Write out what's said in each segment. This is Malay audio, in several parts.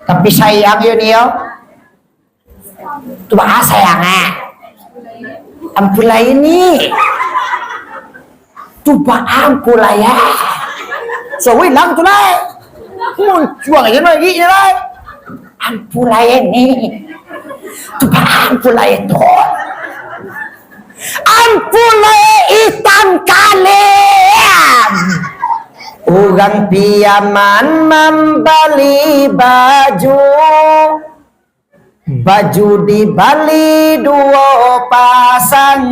Tapi sayang yun yo. Tuh bahasa sayangnya. Ampula ini. Tuh ampula ya. So we lang tuh lah. Juang aja lagi ya lah. Ampula ini. Tuh ampula itu. Ampula hitam kalian. Ugang piaman membeli baju dibali dua pasang.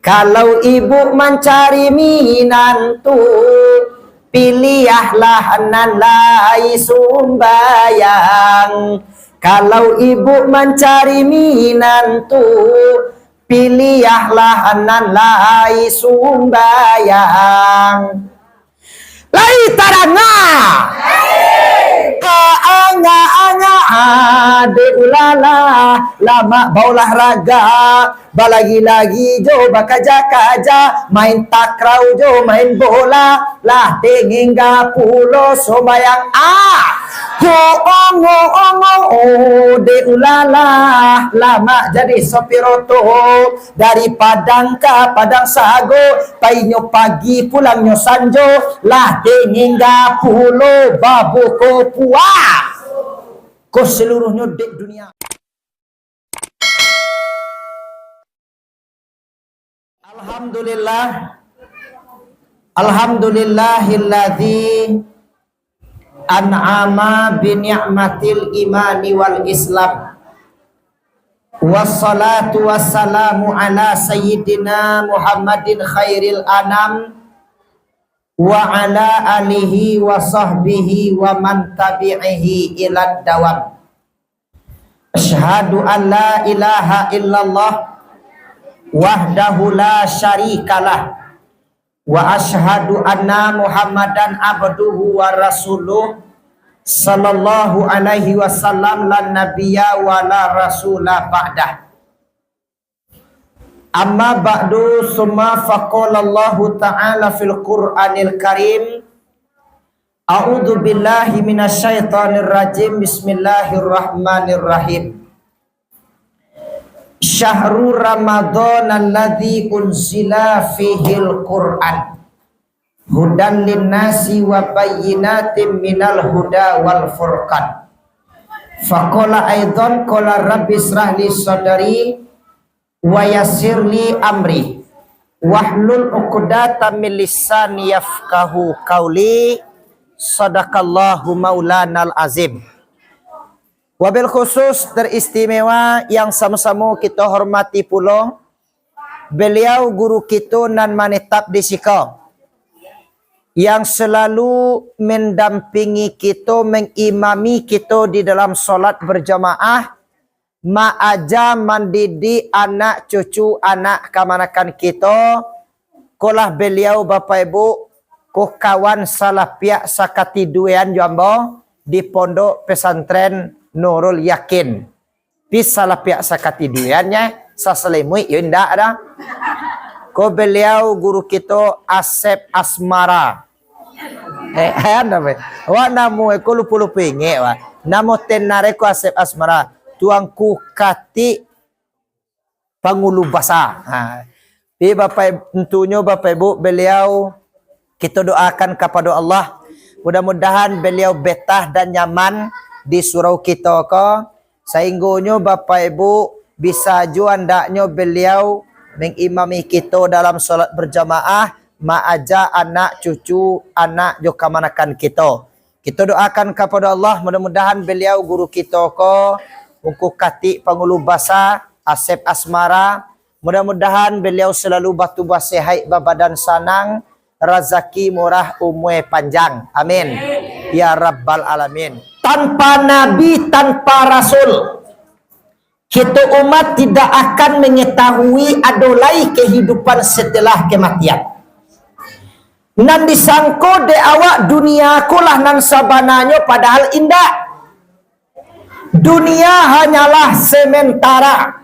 Kalau ibu mencari minantu, pilihlah nalai sumbayang. Kalau ibu mencari minantu, pilihlah nalai sumbayang. Lai taranga anga ade ulala lama baulah raga balagi-lagi jo bakaja-kaja main takraw jo main bola lah hingga pulo sobayang jo ongo de ulala lama jadi sopiroto dari Padang ke Padang Sago painyo pagi pulangnya sanjo lah hingga pulo babu kopua ko seluruhnya di dunia. Alhamdulillahilladzi an'ama bi ni'matil imani wal islam. Wassalatu wassalamu ala sayyidina Muhammadin khairil anam wa ala alihi wa sahbihi wa man tabi'ihi ila dawam. Asyhadu an la ilaha illallah wahdahu la syarikalah wa asyhadu anna Muhammadan abduhu wa rasuluh sallallahu alaihi wasallam lan nabiyya wa la rasulah ba'dah. Amma ba'du summa faqala Allah ta'ala fil Qur'anil Karim. A'udzu billahi minasyaitonir rajim. Bismillahirrahmanirrahim. Syahrul Ramadan alladzi unzila fihil Qur'an hudan linnasi wa bayyinatin minal huda wal furqan. Faqala aidan qala rabbi israh li sadri wa yassir li amri wahlul 'uqdatam min lisani yafqahu qawli. Sadaqallahu maulanal azim. Wabil khusus teristimewa yang sama-sama kita hormati pula beliau guru kita nan manetap di sika yang selalu mendampingi kita, mengimami kita di dalam solat berjamaah, ma'aja mendidik anak cucu anak kemanakan kita. Kolah beliau Bapak Ibu ko kawan salah pihak sakatiduan jambo di pondok pesantren Nurul Yakin. Pis salah pihak sakatiduannya saselimui yunda ada. Ko beliau guru kita Asep Asmara. Anda be. Wa namu ko lupu-lupu inge wa. Namo tenare ko Asep Asmara. Tuangku kati pangulu basa. Di Bapak tentunya Bapak Ibu beliau kita doakan kepada Allah. Mudah-mudahan beliau betah dan nyaman di surau kita ko. Sehingga Bapak Ibu bisa juandaknya beliau mengimami kita dalam salat berjamaah. Ma'aja anak cucu anak jo kamanakan kita. Kita doakan kepada Allah. Mudah-mudahan beliau guru kita ko. Ungku kati pangulu basa Asep Asmara. Mudah-mudahan beliau selalu batu basihai babadan sanang. Razaki murah umwe panjang. Amin. Ya Rabbal Alamin. Tanpa Nabi, tanpa Rasul, kita umat tidak akan mengetahui adolai kehidupan setelah kematian. Nan disangko de awak dunia kulah nan sabananya padahal indah. Dunia hanyalah sementara.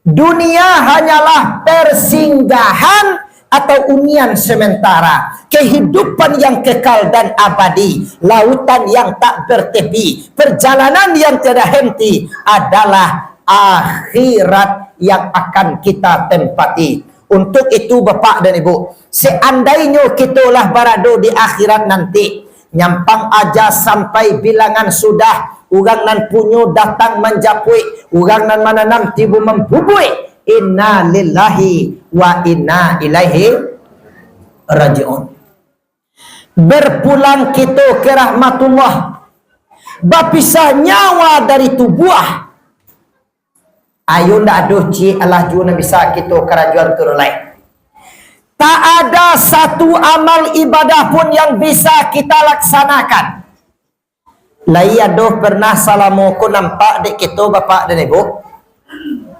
Dunia hanyalah persinggahan atau hunian sementara, kehidupan yang kekal dan abadi, lautan yang tak bertepi, perjalanan yang tiada henti adalah akhirat yang akan kita tempati. Untuk itu Bapak dan Ibu, seandainya kita lah berada di akhirat nanti, nyampang aja sampai bilangan sudah, urang nan punyo datang menjapui, urang nan mananam tibu membubui. Inna lillahi wa inna ilaihi raji'un. Berpulang kita ke rahmatullah, berpisah nyawa dari tubuh. Ayo ndak aduh ci Allah juna bisa kita kerajuan turun lain. Tak ada satu amal ibadah pun yang bisa kita laksanakan. Lai aduh pernah salamuku nampak dek kita Bapak dan Ibu,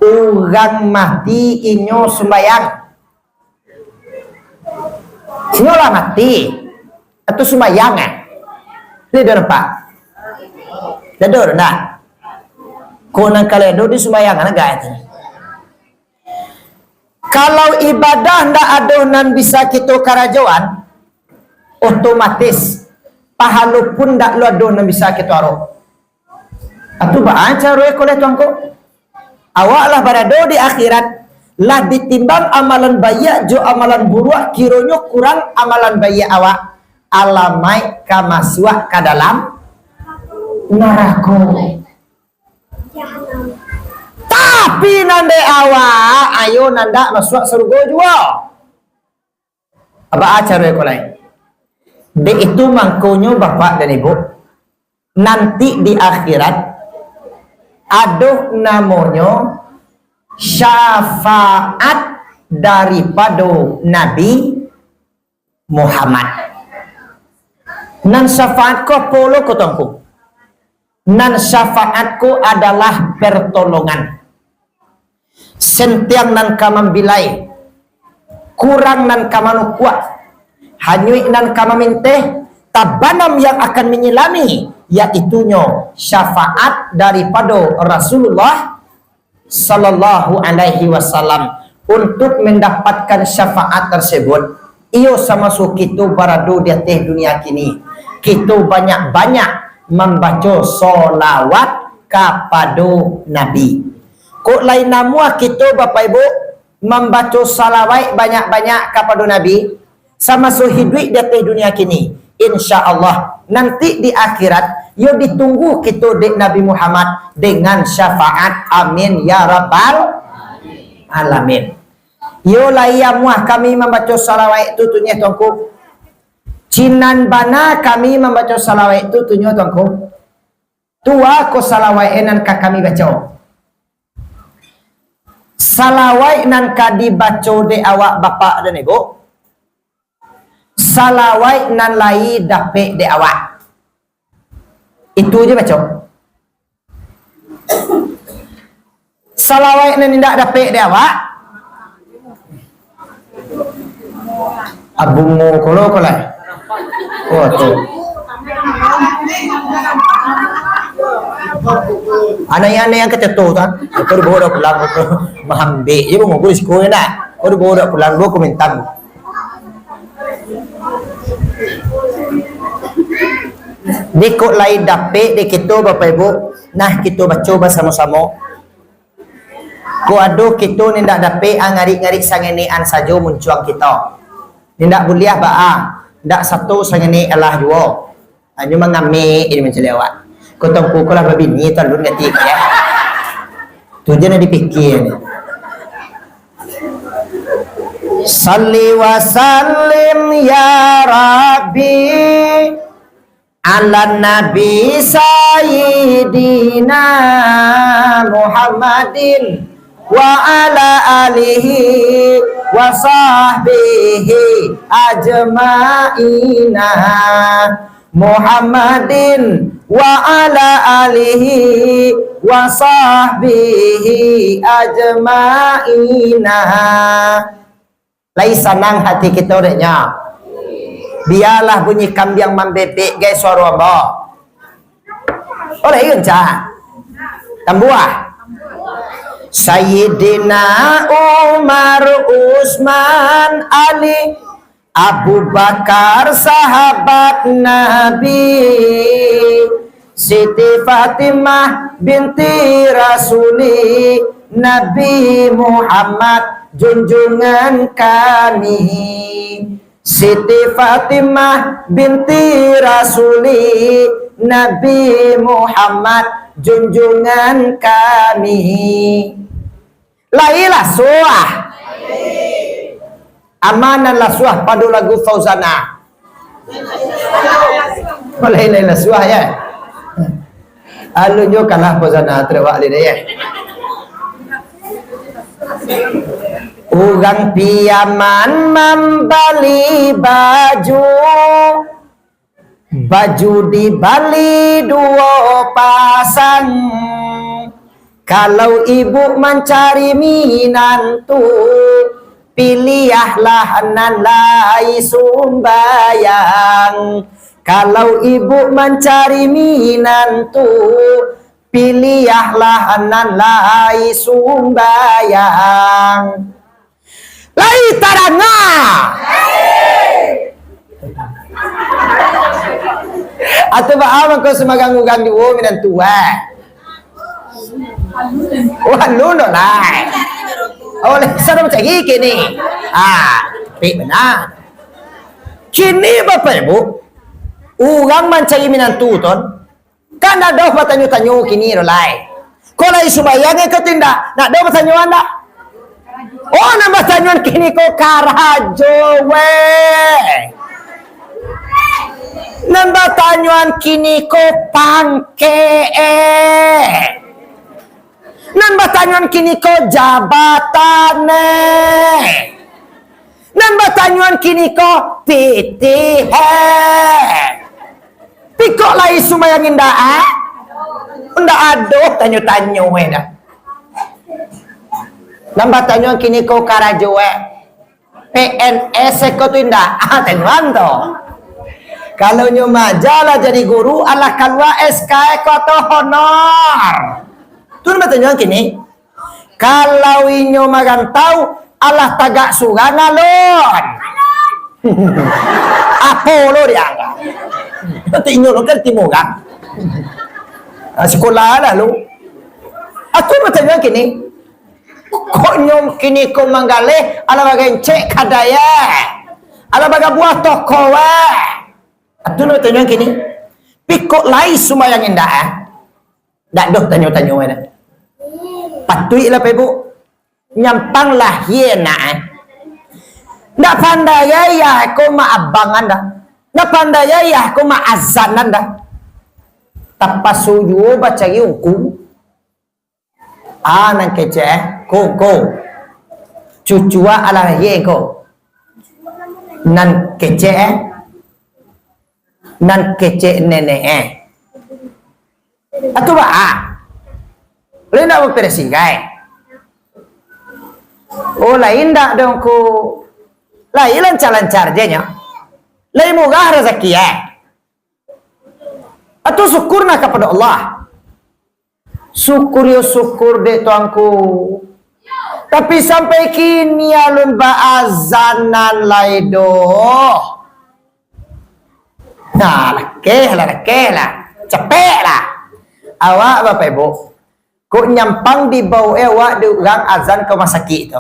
orang mati inyo sembayang. Sinyolah mati atau sembayang kan? Lihat nampak? Lihat nak? Konang kaledo di sembayang agak itu. Kalau ibadah ndak ada nan bisa kita karajuan, otomatis pahala pun ndak lu ada nan bisa kita aro. Atu baca roe koleh tuangku. Awaklah berada di akhirat lah ditimbang amalan bayak jo amalan buruk, kironyo kurang amalan bayak awak, alamai kamaswa ke dalam neraka. Tapi nande awak ayo nanda masuk surga juga. Apa acara ko lain? De itu mangkonyo Bapak dan Ibu, nanti di akhirat aduh namanya syafaat daripada Nabi Muhammad. Nan syafaat ko polo kotongku. Nan syafaatku adalah pertolongan. Sentiang nan kamambilai, kurang nan kamanu kuat, hanyui nan kamaminteh, tabanam yang akan menyelami, yaitunya syafaat daripada Rasulullah Sallallahu Alaihi Wasallam. Untuk mendapatkan syafaat tersebut, iyo sama su kita berada di atas dunia kini, kita banyak-banyak membaca solawat kepada Nabi. Kok lain nama kita Bapak Ibu membaca salawat banyak-banyak kepada Nabi, sama su hidup di atas dunia kini. Insya Allah nanti di akhirat yo ditunggu kita di Nabi Muhammad dengan syafaat. Amin ya rabbal alamin. Yo layamuah kami membaca salawat itu tunya tuanku. Cinan bana kami membaca salawat itu tunyo tuanku. Tua ko salawat enan ka kami baca. Salawat nan ka dibaca de awak Bapak dan Ibu. Salawat nan lai dape de awak. Itu aja baca. Salawat nan tidak dape de awak. Abungu kolo kolai. Oh tu. Aneh-aneh yang kecetu kan. Kau dibawa pulang tu mahambe. Ibu mau kuis kau nak. Kau dibawa pulang gua komentar. Dikut lain dapat di kita Bapak Ibu. Nah kita baca bersama-sama. Ko ado kita ni ndak dapat ngarik-ngarik sangenean saja muncuang kita. Ni ndak boleh ba. Ndak satu sangene Allah dua. Hanya mengambil ini mencelewat. Kau tahu kau lah babini talun gatik ya. Tu je nak dipikir. Salli wa sallim ya Rabbi ala Nabi Sayyidina Muhammadin wa ala alihi wa sahbihi ajma'ina Muhammadin wa ala alihi wa sahbihi ajma'ina. Lai senang hati kita deknya. Biarlah bunyi kambing membebek guys suara apa. Oleh iya cah. Tambuah. Sayyidina Umar, Utsman, Ali, Abu Bakar sahabat Nabi, Siti Fatimah binti Rasuli, Nabi Muhammad junjungan kami. Siti Fatimah binti Rasuli, Nabi Muhammad junjungan kami. Lailah suah amanan lah suah padu lagu Fauzana. Lailah suah ya. Alunyo kalah Fauzana terwak dia ya. Ugang piaman membeli baju, baju dibeli 2 pasang. Kalau ibu mencari minantu, pilihlah nan lai sumbayang. Kalau ibu mencari minantu, pilihlah nan lai sumbayang. Lai taranga. Atau baaman ko sumagang-ugang di wo minantu Wah, luno lah. Oleh sana macam kini. Benar. Kini Bapak Ibu, orang mencari minantu ton, kan ada bertanya-tanya kini rolai. Kalau subayangnya kau tindak, nak ada bertanya anda. Oh, nama bertanya kini kau karajo we. Nambah tanyuan kini kau pangke. Nambah tanyuan kini kau jabatan. Nambah tanyuan kini kau pitih. Pikok lai sumayang indah. Ndak aduh tanyo-tanyo dah. Nambah tanyuan kini kau karajo we. PNS kau tu indah. Tanyuan tu. Kalau nyuma jala jadi guru, Allah kalwa SK koto honor. Tu nama tunjuk kini. Kalau inyo magan tahu, Allah tagak surga ngalon. Apolo dia enggak. Nanti inyo lo kan timur kan. Sekolah lah lo. Aku bertanya kini. Kok nyom kini kau manggale, Allah bagai cek kadaya. Allah bagai buah toko Atu nak tanya kini, pikok lai semua yang indah dak doh tanya-tanya dah. Patui lah Ibu, nyampang lah hiena ndak pandai ya aku ma abangan dah. Ndak pandai ya aku ma azanan dah. Tapasuyo baca yuku. Nang kece ko cucua ala ye ko. Nan kece nan kece nenek atau lain nak operasi guys. Oh lain tak dong ku lain lancar-lancar dia nya lain murah rezeki atau syukurna kepada Allah. Syukur yo syukur dek tuanku, tapi sampai kini alun baazanan laido. Nah, lekeh lah, cepet lah. Awak Bapak Ibu, kok nyampang di bawah awak di orang azan ke rumah sakit tu.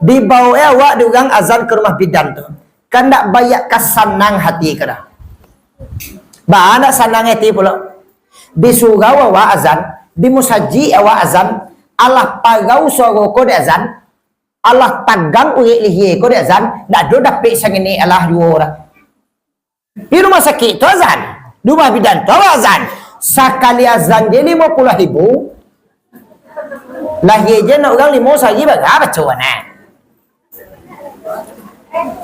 Di bawah awak di orang azan ke rumah bidan tu. Kan nak bayak kesanang hati ke dah. Ba nak sanang hati pula. Di surau awak azan, di musaji awak azan, Allah pagau suara ko di azan, Allah tagang urik lihi ko di azan, nak do dapik sang ini Allah dua orang. Di rumah sakit tu azan, di rumah bidan tu azan. Sekali azan je 50,000. Lahir je nak orang 5 sehari berapa cuan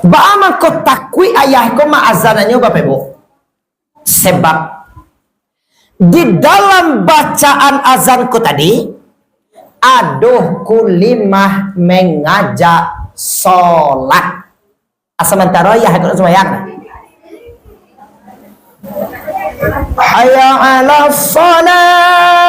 Ba'aman ko takwi ayah ko ma'azanannya Bapak Ibu. Sebab di dalam bacaan azan ko tadi, aduh kulimah mengajak solat. Sementara ya aku semayang. Hayya 'ala shalah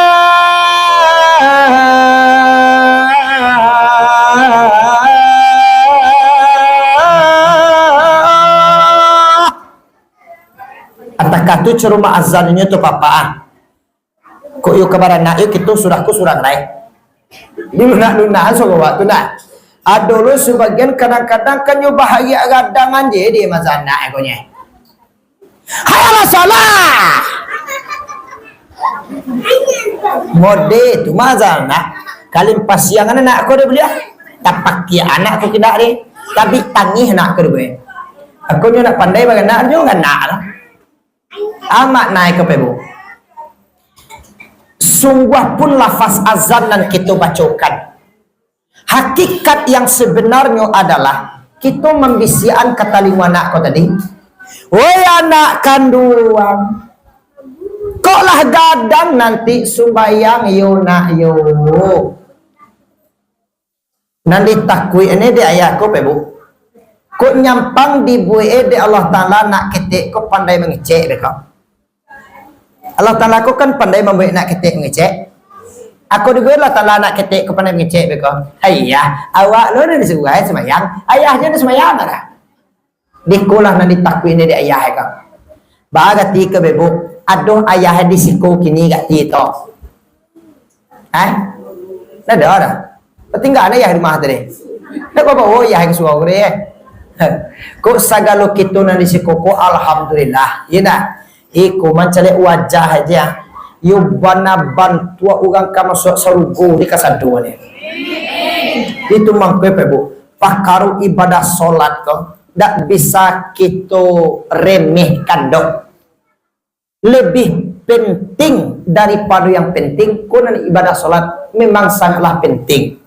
Atak tu ceruma azannya tu papa. Kok yuk kabaran nak yuk itu surahku surang lain. Di lunak so waktu nak. Adolo sebagian kadang-kadang kan yo bahagia gadangan je di mazana ekonya. Hayalah salah. Mode tu mazana. Kalim pasiangan anak aku dia belia. Tapak kia anak aku tidak deh. Tapi tangih nak ke gue. Aku nyo nak pandai bagaimana nyo kan nak lah. Amat naik ke pebu. Sungguh pun lafaz azan dan kita bacakan. Hakikat yang sebenarnya adalah kita membisian kata lima anak kau tadi. Woi anak kandungan. Kok lah gadang nanti sumbayang yo nak yo. Nanti takui ini di ayahku pebu. Kok nyampang di buai di Allah Ta'ala nak ketik kok pandai mengecek mereka. Allah Ta'ala aku kan pandai membuat nak ketik mengecek. Aku juga Allah Ta'ala nak ketik kok pandai mengecek mereka. Ayah, awak lo ni sesuai semayang. Ayahnya ni semayang ada. Di kulah nanti takui ini di ayah kau. Bagati ke bebu. Aduh ayah di siku kini kat itu. Dah dah. Tinggal ayah di rumah tadi. Nak bawa ayah ke suau dia. Kok sagalo kita nanti si koko alhamdulillah ya nak iku mencari wajah aja yu bana bantu orang kamu sarugo di kasado ni itu mangke pebu pakaru ibadah solat ko tak bisa kita remehkan dok lebih penting daripada yang penting kunan ibadah solat memang sangatlah penting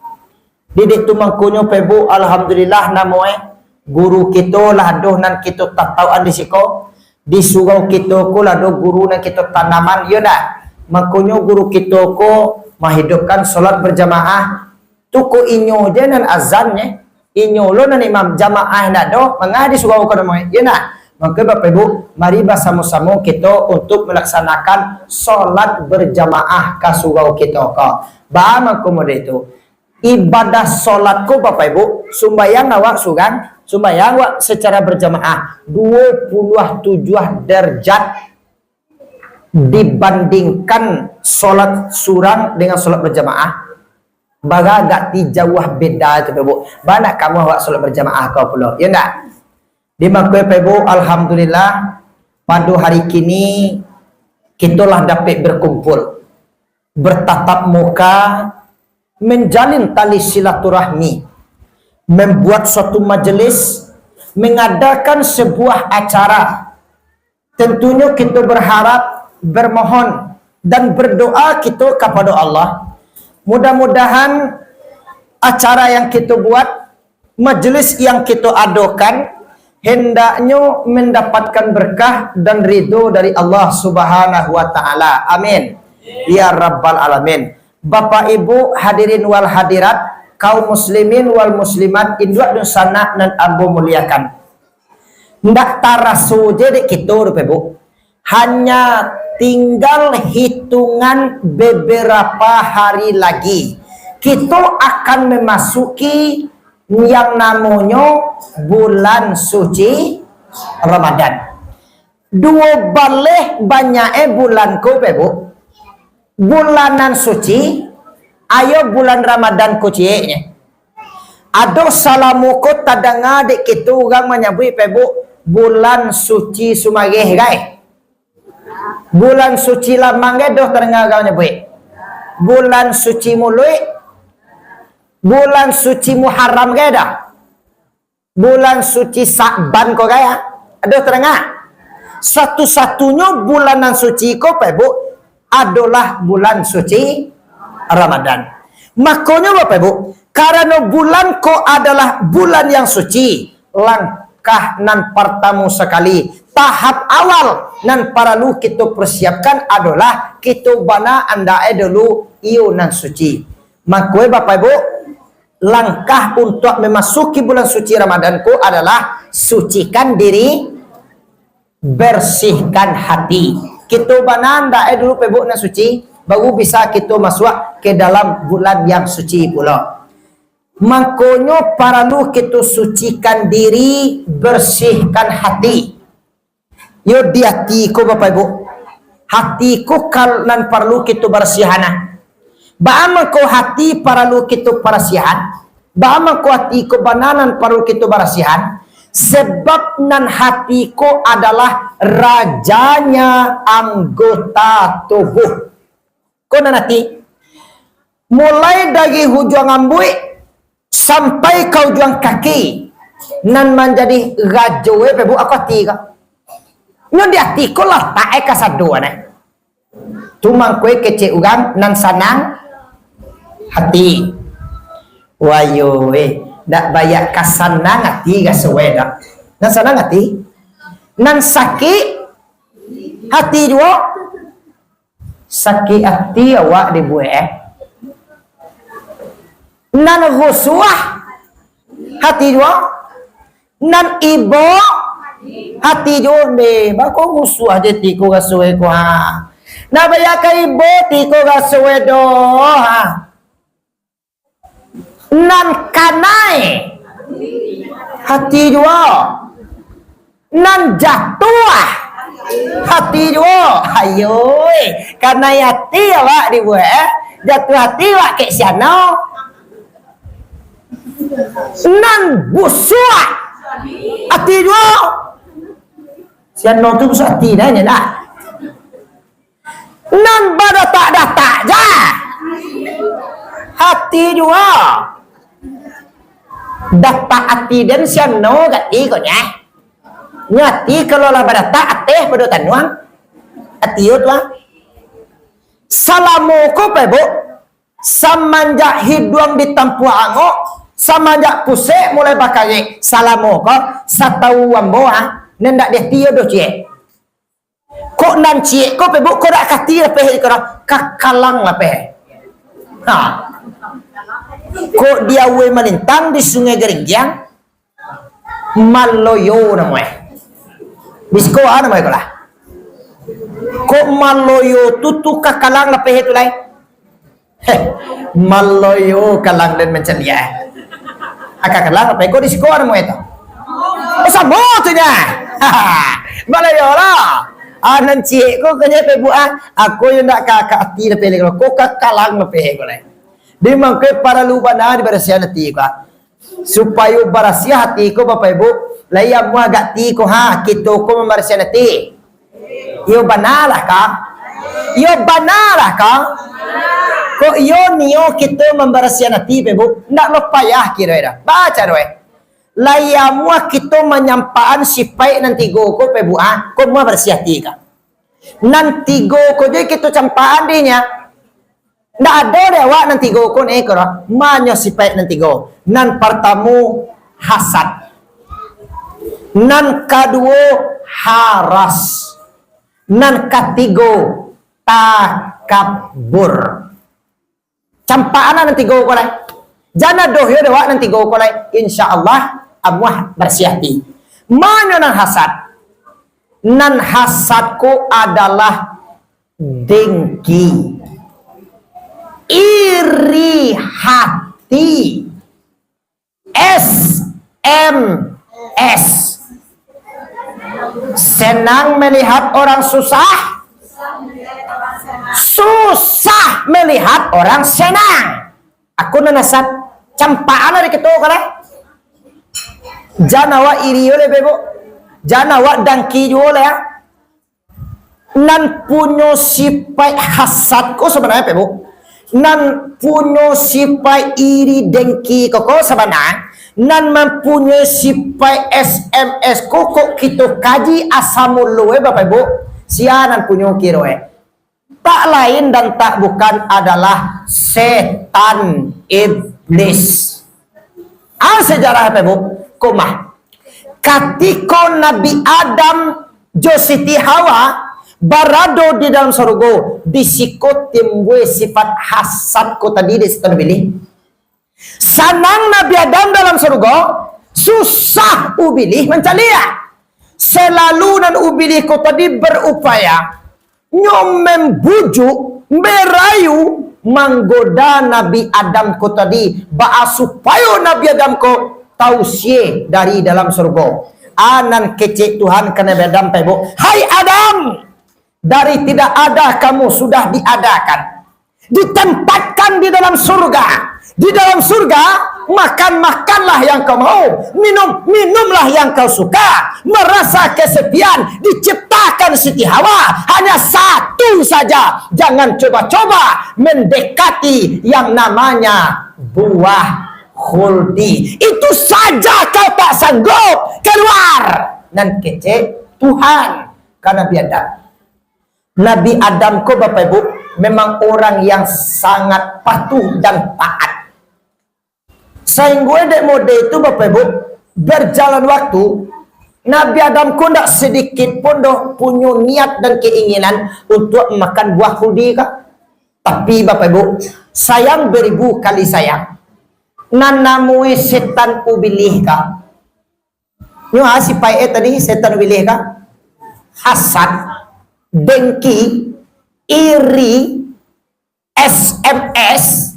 didik tu mangkunyo pebu alhamdulillah namoe guru kita lah doh nan kita tak tahu andi siko di surau kita ko lah doh guru nan kita tanaman yo dah makanya guru kita ko menghidupkan solat berjamaah tu ko inyo je nan azannya inyo lo nan imam jamaah nak doh mengadi surau ko namo yo nah maka Bapak Ibu mari bersama-sama kita untuk melaksanakan solat berjamaah ka surau kita ko ba makomo itu ibadah solatku Bapak Ibu sumbayang awak sugan sumbayang awak secara berjamaah 27 derajat dibandingkan solat surang dengan solat berjamaah baga agak dijauh beda tu Bapak Ibu banyak kamu awak solat berjamaah kau pula ya enggak di makoi Bapak Ibu alhamdulillah pada hari kini kita lah dapat berkumpul bertatap muka menjalin tali silaturahmi, membuat suatu majelis, mengadakan sebuah acara. Tentunya kita berharap, bermohon dan berdoa kita kepada Allah. Mudah-mudahan acara yang kita buat, majelis yang kita adakan, hendaknya mendapatkan berkah dan ridho dari Allah Subhanahu wa Ta'ala. Amin. Ya Rabbal Alamin. Bapak Ibu hadirin wal hadirat, kaum muslimin wal muslimat induk dan sana dan ambo muliakan. Ndak taraso jadi kita Bapak Ibu. Hanya tinggal hitungan beberapa hari lagi. Kita akan memasuki yang namanya bulan suci Ramadan. Dua balik banyaknya bulan ko Bapak Ibu. Bulanan suci ayo bulan Ramadan ko cieknya ado salamuko tadanga dek kita orang menyebut pebu bulan suci sumageh gai bulan suci lamang doh terengah kau nyebut bulan suci mului bulan suci Muharram gai dah bulan suci Sa'ban ko gaya aduh terengah satu-satunya bulanan suci ko pebu adalah bulan suci Ramadan. Makanya Bapak Ibu, karena bulan ko adalah bulan yang suci, langkah nan pertama sekali, tahap awal nan perlu kita persiapkan adalah kita bana anda dulu iyo nan suci. Makanya Bapak Ibu, langkah untuk memasuki bulan suci Ramadan ko adalah sucikan diri, bersihkan hati. Kita bananda dulu pebuk na suci baru bisa kita masuk ke dalam bulan yang suci pula. Makanya perlu kita sucikan diri, bersihkan hati. Yo di hatiku Bapak Ibu. Hatiku nan perlu kita bersihana. Bagaimana ko hati perlu kita bersihan? Bagaimana ko hatiku bananan perlu kita bersihan? Sebab nan hatiku adalah rajanya anggota tubuh. Ko nan hati? Mulai dari hujung ambui sampai ke ujung kaki nan menjadi rajoe Bapak Ibu aku hati ka. Nyon di hati ko lah tak eka sadua nah. Cuma kue kece ugang nan sanang hati. Wayo dak bayak kasanang hati ga seweda. Nan sanang hati. Nan sakit hati juga. Sakit hati awak dibuat nan rusuah hati juga. Nan ibo hati jo me bako rusuh je tiko gasue ko ha na baya kai bo tiko gasue do ha nan kanai hati jo nan jatuh hati jo ayo kanai hati awak dibuat jatuh hati awak ke siano nan busuk hati jo siano tu busuk hati dah ni lah nan pada tak datak je hati juga datak hati dan siano hati kau nyati kalau lah pada tak hati pada tanuang hati itu lah salamu ko pebo semenjak hidung di tempuh angok semenjak pusek mulai pakai salamu ko satau amboa nendak dia tio do cie kok nan cie ko pebo ko dak kati lepe ko kakalang lepe ha kok dia we melintang di sungai Geringyang maloyo namanya bisko ana namanya kolah kok maloyo tutu kakalang lepe itu lai maloyo kalang dan mencelia akakalang lepe ko di siko ana namanya itu sama tu nya maloyo lah anan cie ko kanya pebu aku yang nak kakak hati lepe ko kakalang lepe ko lai di mangke para lubana di berasihan hati ko supaya berasihan hati ko Bapak Ibu layam mu agak ti ko ha kita ko memberasihan hati yo banalah ka yo banalah ka ko yo niyo kita memberasihan hati Bapak Ibu ndak lo payah kira dah baca doe layam mu kita menyampaikan sipai nanti go ko Bapak Ibu ko mu bersih hati ka nanti go ko je kita campaan dinya ndak ada dewa nanti go ko ne ko manyo sipai nanti go nan pertamu hasad nan kedua haras nan ketiga takabur campaan nanti go ko lai jana dohyo dewa nanti go ko lai insyaallah amuah bersih hati manyo nan hasad nan hasadku adalah dengki iri hati SMS senang melihat orang susah susah melihat orang senang aku nanasat campaan dari ketua kala janawa iri oleh bebo janawa dangki oleh ya nan punya sifat hasadku sebenarnya bebo nan punya sifat iri dengki koko sebenarnya nan mempunyai sifat SMS kok kita kaji asamul luwe Bapak Ibu sianan punya kiroe tak lain dan tak bukan adalah setan iblis sejarah Bapak Ibu kumah ketika Nabi Adam Siti Hawa barado di dalam surga disikut timbul sifat hasad ko tadi di situ pilih sanang Nabi Adam dalam surga susah ubilih mencalia selalu dan ubilih ko tadi berupaya nyomem bujuk merayu menggoda Nabi Adam ko tadi supaya Nabi Adam ko tausiah dari dalam surga anan kecil Tuhan ke Nabi Adam pebo. Hai Adam, dari tidak ada kamu sudah diadakan, ditempatkan di dalam surga. Di dalam surga, makan-makanlah yang kau mau, minumlah yang kau suka, merasa kesepian, diciptakan Siti Hawa hanya satu saja. Jangan coba-coba mendekati yang namanya buah khuldi. Itu saja kau tak sanggup keluar. Dan kece Tuhan karena Nabi Adam. Nabi Adam ko Bapak Ibu memang orang yang sangat patuh dan taat. Sehingga dek mode itu Bapak Ibu berjalan waktu, Nabi Adam ko tidak sedikit pun punya niat dan keinginan untuk makan buah khuldi kah? Tapi Bapak Ibu, sayang beribu kali sayang. Nanamui setan ubilih kah? Nyo si pai tadi setan ubilih kah? Hasad, dengki, iri, SMS,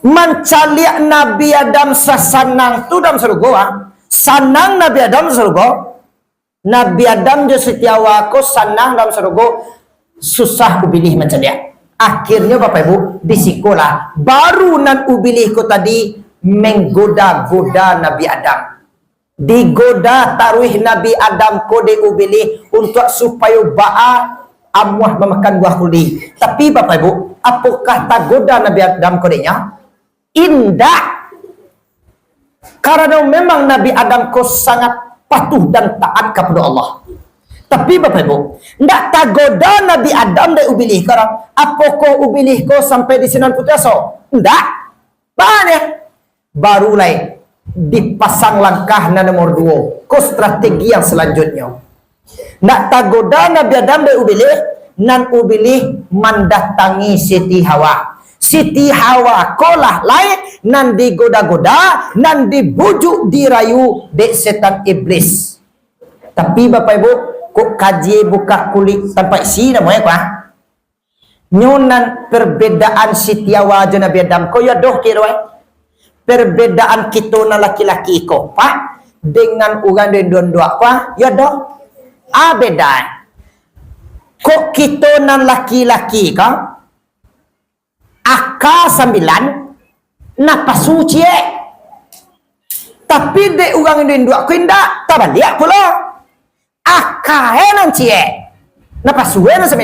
mencaliak Nabi Adam sasanang tu dalam surga. Sanang Nabi Adam surga. Nabi Adam jo setiawa ko sanang dalam surga. Susah ubilih mencaliak. Akhirnya Bapak Ibu disikolah. Baru nan ubilih ko tadi menggoda-goda Nabi Adam. Digoda taruh Nabi Adam ko de ubilih untuk supaya ba'a amuah memakan buah khuldi. Tapi Bapak Ibu, apakah tak goda Nabi Adam kodenya? Indah. Karena memang Nabi Adam ko sangat patuh dan taat kepada Allah. Tapi Bapak Ibu, tidak tak goda Nabi Adam dan ubilih karena apakah ubilih ko sampai di sinan putaso? Tidak. Banyak. Barulah dipasang langkah nomor 2 ko strategi yang selanjutnya. Tidak tak goda Nabi Adam dan ubilih, nan ubilih mendatangi Siti Hawa. Siti Hawa kolah lain nan digoda-goda, nan dibujuk dirayu dek setan iblis. Tapi Bapak Ibu, kok kaji buka kulit sampai si namanya kah? Nyonan perbedaan Siti Hawa dan Nabi Adam ko ya doh kira. Perbedaan kita na laki-laki ko pak dengan orang dan dua kah ya doh. Beda. Kok kita nan laki-laki kah? Aka 9 napas suci tapi de orang Indo aku indak tabaliak pula aka nan cie napas suwe na 9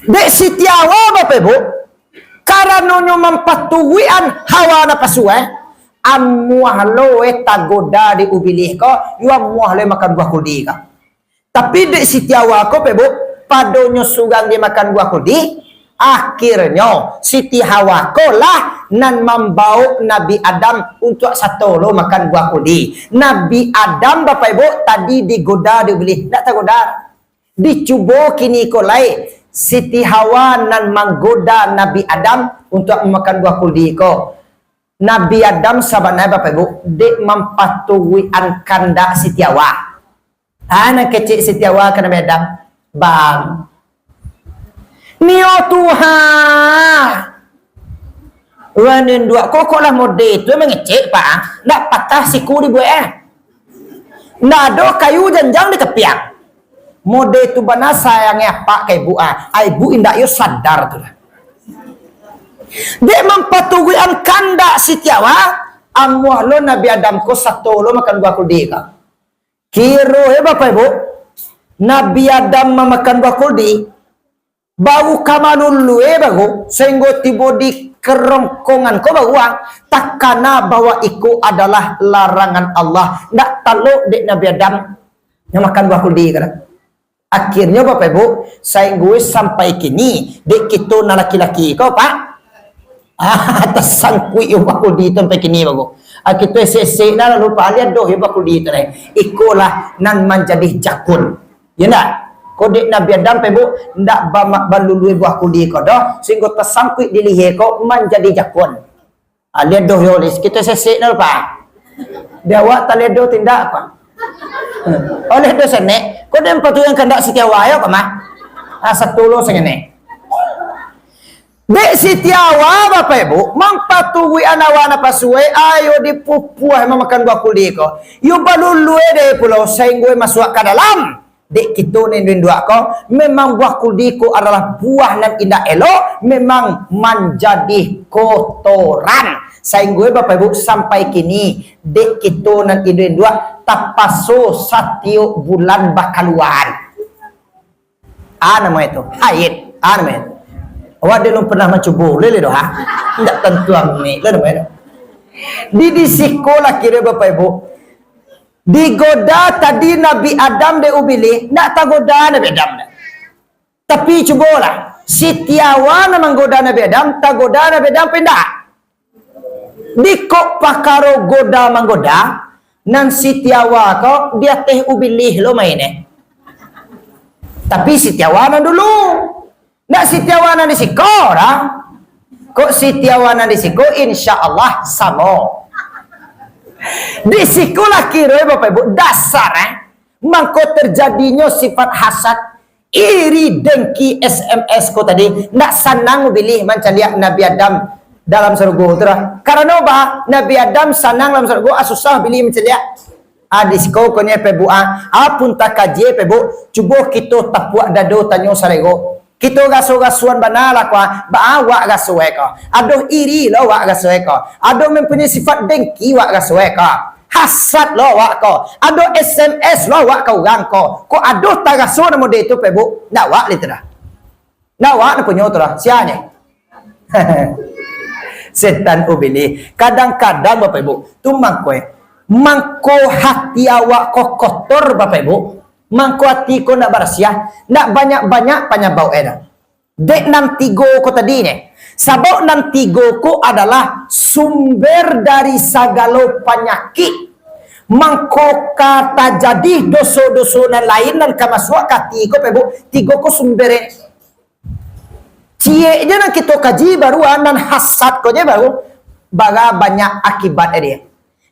de Siti Hawa Bapak Ibu karena nyo mempatuhian hawa napas suwe amuah lo tagoda di ubilih ko yu amuah lo makan buah khuldi ka. Tapi de Siti Hawa ko Bapak Ibu padonyo sugang dia makan buah khuldi. Akhirnya Siti Hawa kolah nan membau Nabi Adam untuk satu lo makan buah khuldi. Nabi Adam Bapak Ibu tadi digoda dibeli, tidak tergoda. Dicuba kini kolai Siti Hawa nan menggoda Nabi Adam untuk makan buah khuldi ko. Nabi Adam sabanai Bapak Ibu dek mempatuhi an kanda Siti Hawa. Anak kecil Siti Hawa ke Nabi Adam, bang. Nio Tuhan Wanin dua kok lah mode itu mengecek pak ndak patah siku di buah ndak ada kayu janjang di tepian mode itu benar sayangnya pak kayak ibu indak yo sadar tuh dia mempatuhi an kanda Siti Hawa amuah lo Nabi Adam ko satu lo makan buah khuldi ka kiro Bapak Ibu Nabi Adam memakan buah khuldi bau kamanulu bago sehingga tiba di kerongkongan ko baguang takana bahwa iku adalah larangan Allah ndak talu dek Nabi Adam yang makan buah khuldi kan akhirnya Bapak Ibu sehingga sampai kini dek kita na laki-laki ko pak atas sangkui buah khuldi sampai kini bago kita sese na lupa lihat doh buah khuldi itu ikulah nan menjadi jakun ya ndak kodek Nabi Adam Ibu ndak balului buah khuldi ko doh sehingga tersangkut di lihe ko menjadi jakun. Lihat doh yolis kita sesek na lupa. Dewa taledo tindak apa? Oleh do sene kodek patu yang kendak Siti Hawa yo kama. Satu lo sengene. Dek sitiawa Bapak Ibu, mangpatui anawana pasuai ayo dipupuah memakan buah kuli ko. Yo balulu de pulau sainggoy masuk ke dalam. Dek kita ni dua ko, memang buah kuli ko adalah buah nan indah elok, memang menjadi kotoran. Sainggoy Bapak Ibu sampai kini dek kita nan dua tapaso satio bulan bakaluan. Nama itu haid, nama itu. Awak dia belum pernah mencoba lele doh ha. Tidak tentuang ni lele doh. Di sekolah kira Bapak Ibu. Digoda tadi Nabi Adam de ubili, nak tagoda Nabi Adam. Tapi cubalah. Sitiawan menggoda Nabi Adam, tagoda Nabi Adam pindah. Dikok pakaro goda menggoda, nan sitiawa kau dia teh ubili lo maine. Tapi sitiawan dulu. Nak sitiawana di siko dah. Kok sitiawana di siko insya Allah sama. Di siko lah kira Bapak Ibu dasar mangko terjadinya sifat hasad, iri, dengki, SMS ko tadi. Nak sanang pilih mencaliak Nabi Adam dalam surga tu dah. Karena apa? Nabi Adam sanang dalam surga susah pilih mencaliak. Disko ko ni pebu apun tak kaji pebu cuba kita tapuak dado tanyo sarego. Kita gaso-gasuan banala kwa bawa gaso eka. Aduh iri lo wak gaso eka. Aduh mempunyai sifat dengki wak gaso eka. Hasad lo wak ko. Aduh SMS lo wak kau gang ko. Ko aduh tagaso na mo dito pebu. Nak wak lito dah. Nak wak na punyo to dah. Sianya. Setan ubili. Kadang-kadang Bapak Ibu, tumang koe. Mangko hati awak ko kotor Bapak Ibu. Mangko hati ko nak bersiah, nak banyak-banyak panyabau eda. Dek nan tigo ko tadi ni. Sabau nan tigo ko adalah sumber dari segala penyakit. Mangko kata jadi dosa-dosa nan lain nan kamasuk hati ko pebu. Tigo ko sumber cie je nan kita kaji baruan nan hasad ko je baru baga banyak akibat dia.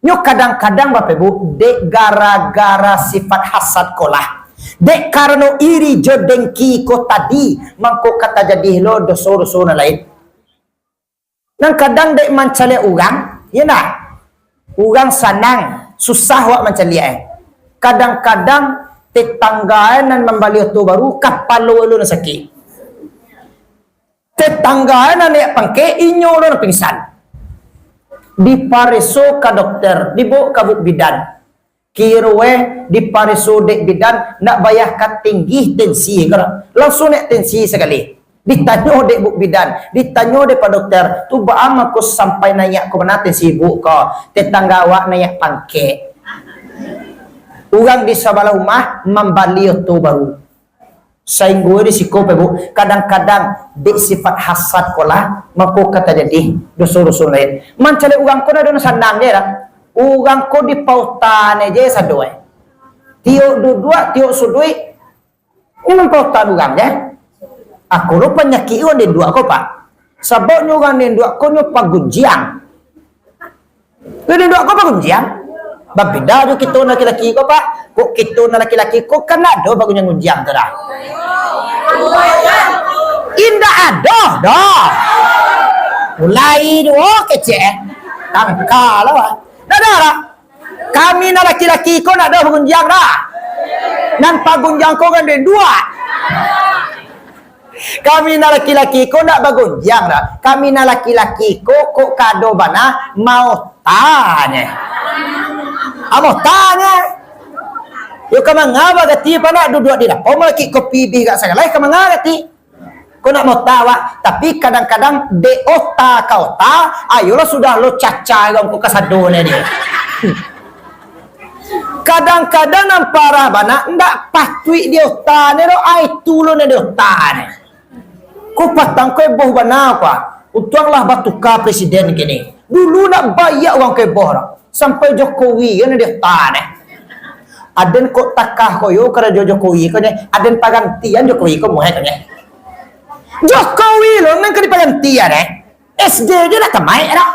Nyo kadang-kadang Bapak Ibu, dek gara-gara sifat hasad kolah. Dek karena iri jodengki ko tadi, mangko kata jadi lo dosa-dosa na lain. Nang kadang dek mencari urang, ya nak? Urang sanang, susah wak mencari Kadang-kadang tetanggaan nan membali tu baru kapalo lo na sakit. Tetanggaan nan nek pangke inyo lo na pingsan. Di pariso ka dokter, dibawa ka buk bidan. Kirwe di pariso dek bidan nak bayar ka tinggi tensi kara. Langsung nek tensi sekali. Ditanya dek buk bidan, ditanya dek pa dokter, tu baama ko sampai nayak ko mana tensi buk ko. Tetangga awak nayak pangke. Urang di sebelah rumah membaliu tu baru. Sainggoy di siko pebu kadang-kadang dek sifat hasad kolah mako kata jadi dosa-dosa lain. Mancale urang ko na doon sandang dia lah. Urang ko di pautan aja sadoy. Tio dua tio sudui. Ini pautan urang ya. Aku lo penyakit di dua ko pak. Sabok nyurang di dua ko nyo pagunjiang. Di dua ko pagunjiang. Babida jo kita na laki-laki ko pak. Kok kita na laki-laki ko kena do bagunya ngunjiang tu dah. Indah ada dah. Mulai dua kecil. Tangka lah. Dah lah. Kami na laki-laki ko nak do bagunjiang dah. Nan pagunjiang ko kan dua. Kami na laki-laki ko nak bagunjiang dah. Kami na laki-laki ko kok kado bana mau tanya. Amo tanya. Yo kamanga gati pa na duduk di dapur malaki kopi bi gak segala kamanga gati. Ko nak mau tawa tapi kadang-kadang de ota ka ota ayo lo sudah lo caca gam ko kasadone dia. Kadang-kadang nampara bana ndak patui di ota ne ro ai tulo ne di ota ne. Ko patang ko boh bana apa? Utuanglah batuka presiden kini. Dulu nak bayar uang ke boh sampai Jokowi kan dia tane. Aden kok takah koyo kada Jokowi ko ne. Aden pagantian Jokowi ko mohe ko ne. Jokowi lo nang kadi pagantian SD je nak kamai dah.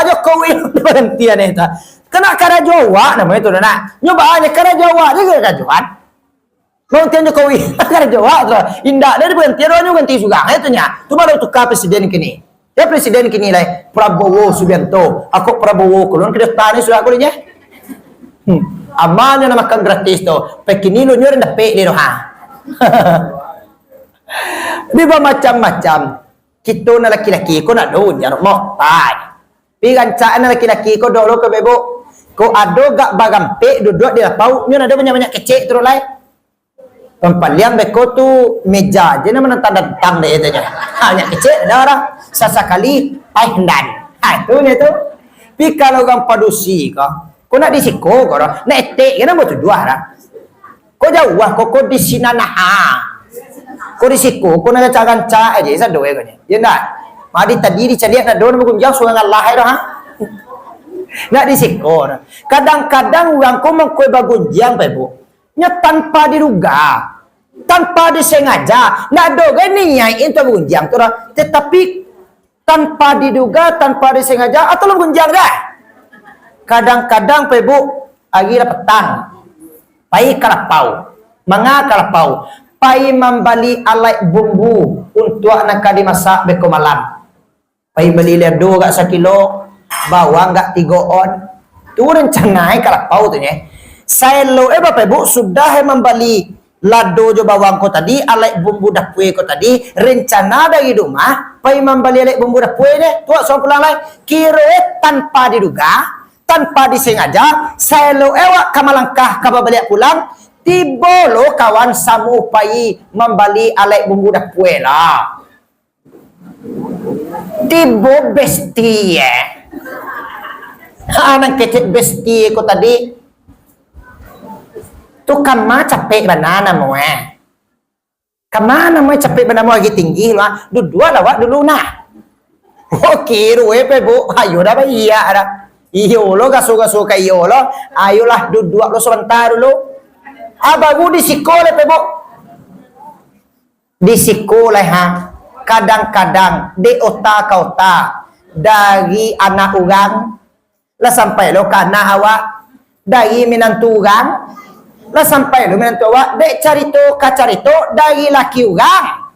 Jokowi lo pagantian eta. Kena kada Jawa namanya tu nak. Nyoba aja kada Jawa je kada Jawa. Mau tiang Jokowi, kan jawab tu. Indah dia berhenti, dia ganti juga. Itu nya. Tu baru tukar presiden kini. Ya presiden kini lah Prabowo Subianto. Aku Prabowo kulon ke depan ni sudah aku nya. Amalnya nama kan gratis tu. Pekini lu nyuruh dapat dia ha. Di macam-macam. Kita na laki-laki ko na doon yan mo. Tai. Pigancaan na laki-laki ko dolo ke bebo. Ko ado gak bagampe duduk di lapau. Nyo na ada banyak-banyak kecek terus lai. Pempalian beko tu meja je na menentang-tentang deh itu nya. Hanya kecek ada orang sasakali pahindan. Itu nya tu. Pi kalau gang padusi ko nak disiko ko nak etek kena buat dua dah. Ko jauh ko di sinana ko disiko ko nak ganca aja sa doe ko nya. Ya ndak. Madi tadi dicariak na doa bukunjang sungang Allah itu ha. Nak disiko. Kadang-kadang orang ko mengkoi bagunjang pe nya tanpa diduga, tanpa disengaja, nak doga niat itu gunjang tu, tetapi tanpa diduga, tanpa disengaja, atau gunjang dah. Kadang-kadang pebu akhirnya petang, pai kalapau, manga kalapau, pai membeli alat bumbu untuk nak dimasak beko malam, pai beli ledo gak 1 kilo, bawang gak 3 on, tu rencana kalapau tu nya. Saya lo Bapak Ibu sudah membeli lado jo bawang ko tadi, alat bumbu dapur ko tadi, rencana dari rumah, pai membeli alat bumbu dapur ni, tuak so pulang lai, kira tanpa diduga, tanpa disengaja, saya lo ewak kamalangkah kabar balik pulang, tiba lo kawan samu pai membeli alat bumbu dapur lah. Tiba besti anak kecil besti ko tadi. Tu kama capek banana mo Kemana mau capek banana mo lagi tinggi lah. Dua lawak dulu nah. Oke, ruwe pe bu. Ayo dah iya ada. Iyo lo gaso-gaso ka iyo lo. Ayolah duduk lo sebentar dulu. Abagu di sekolah pe bu. Di sekolah ha. Kadang-kadang di otak-otak dari anak orang lah sampai lo kana awak dari minantu orang lah sampai lu menentu awak dek carito ka carito dari laki orang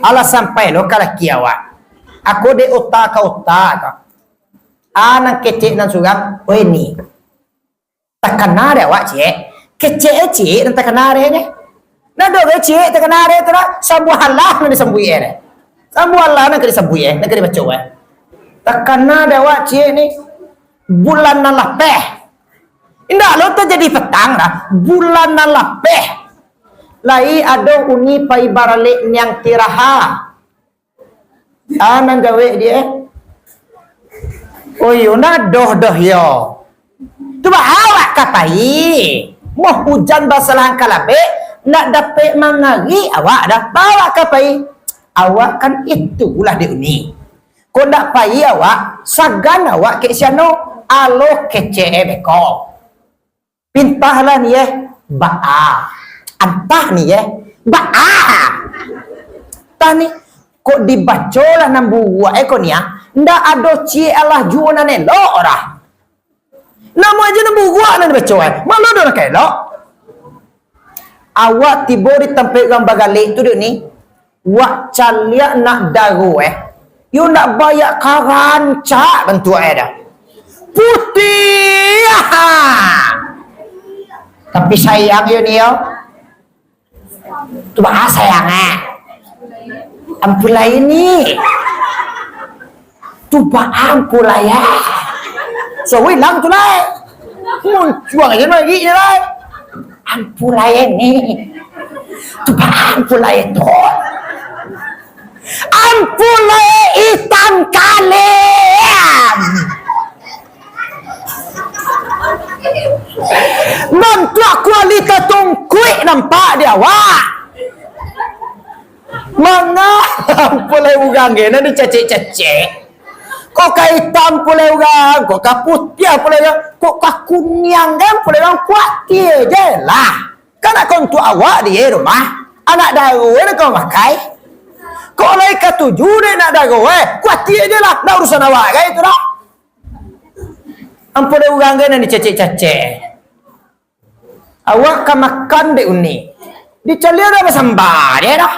ala sampai lu ka laki awak aku dek otak ka otak anak kecek nan sugang oh ini tak kenal awak cek kecek cek dan tak kenal nya nah do cek tak kenal tu lah sambu halah nan disambui sambu halah nan disambui nan dibaca tak kenal awak cek ni bulan nan lapeh. Indah lo tu jadi petang dah. Bulan nan lapeh. Lai ada uni pai baralik yang tiraha. Anan gawe dia. Oh yo na doh yo. Tu awak kapai. Mau hujan basalah kalabe nak dapat mangari awak dah. Bawa kapai. Awak kan itulah di uni. Kau nak pai awak sagan awak ke siano alo kece beko. Pintahlah ni ba'a. Antah ni ba'a. Tani kok dibaca lah nambu ko ni ndak ada ci Allah juana nelo ora. Nama aja nambu nan dibaca malu dah kelok. Awak tiba di tempat orang bagalik tu dia ni. Wak calia nak daru you nak bayar karanca bantu dah. Putih. Tapi sayang yo ni yo. Tu bahasa sayang ampulai ini. Tu ampulai so we lang tu lai. Muncul aja lagi ni lai. Ampulai ni. Tu ampulai tu. Ampulai hitam kalian. Nampak kualitas tongkuik nampak dia wah. Mana pulai ugang gena dicecek-cecek. Kok kaitan pulai ugang, kok kaputih pulai ugang, kok kakunyang kan pulai ugang kuat dia je lah. Kan nak untuk awak dia rumah. Anak daru nak kau pakai. Kok lai ketujuh dia nak daru kuat dia je lah. Dah urusan awak kan itu dah. Ampun orang gana dicecek-cecek. Awak kan makan dek uni. Dicalir dah sambar dia dah.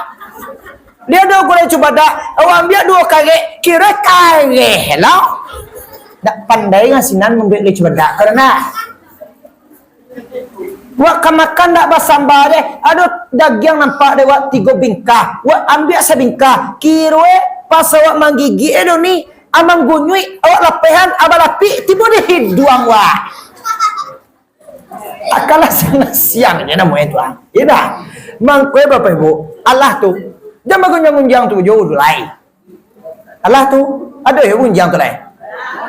Dia dah boleh coba dah. Awak ambil 2 kali, kira kali lah. Tak pandai ngasinan membeli coba dah. Karena wak makan tak basambar deh. Ada daging nampak deh wak 3 bingkah. Wak ambil sebingkah. Kira pas awak menggigit ni, amang gunyui awak lapihan, abang lapik tiba di hiduang wak. Akalah sana siang je namanya tuan. Ya dah. Mangkue Bapak Ibu, Allah tu dia magunjang-gunjang tu jauh lain. Allah tu ada ya gunjang tu lain.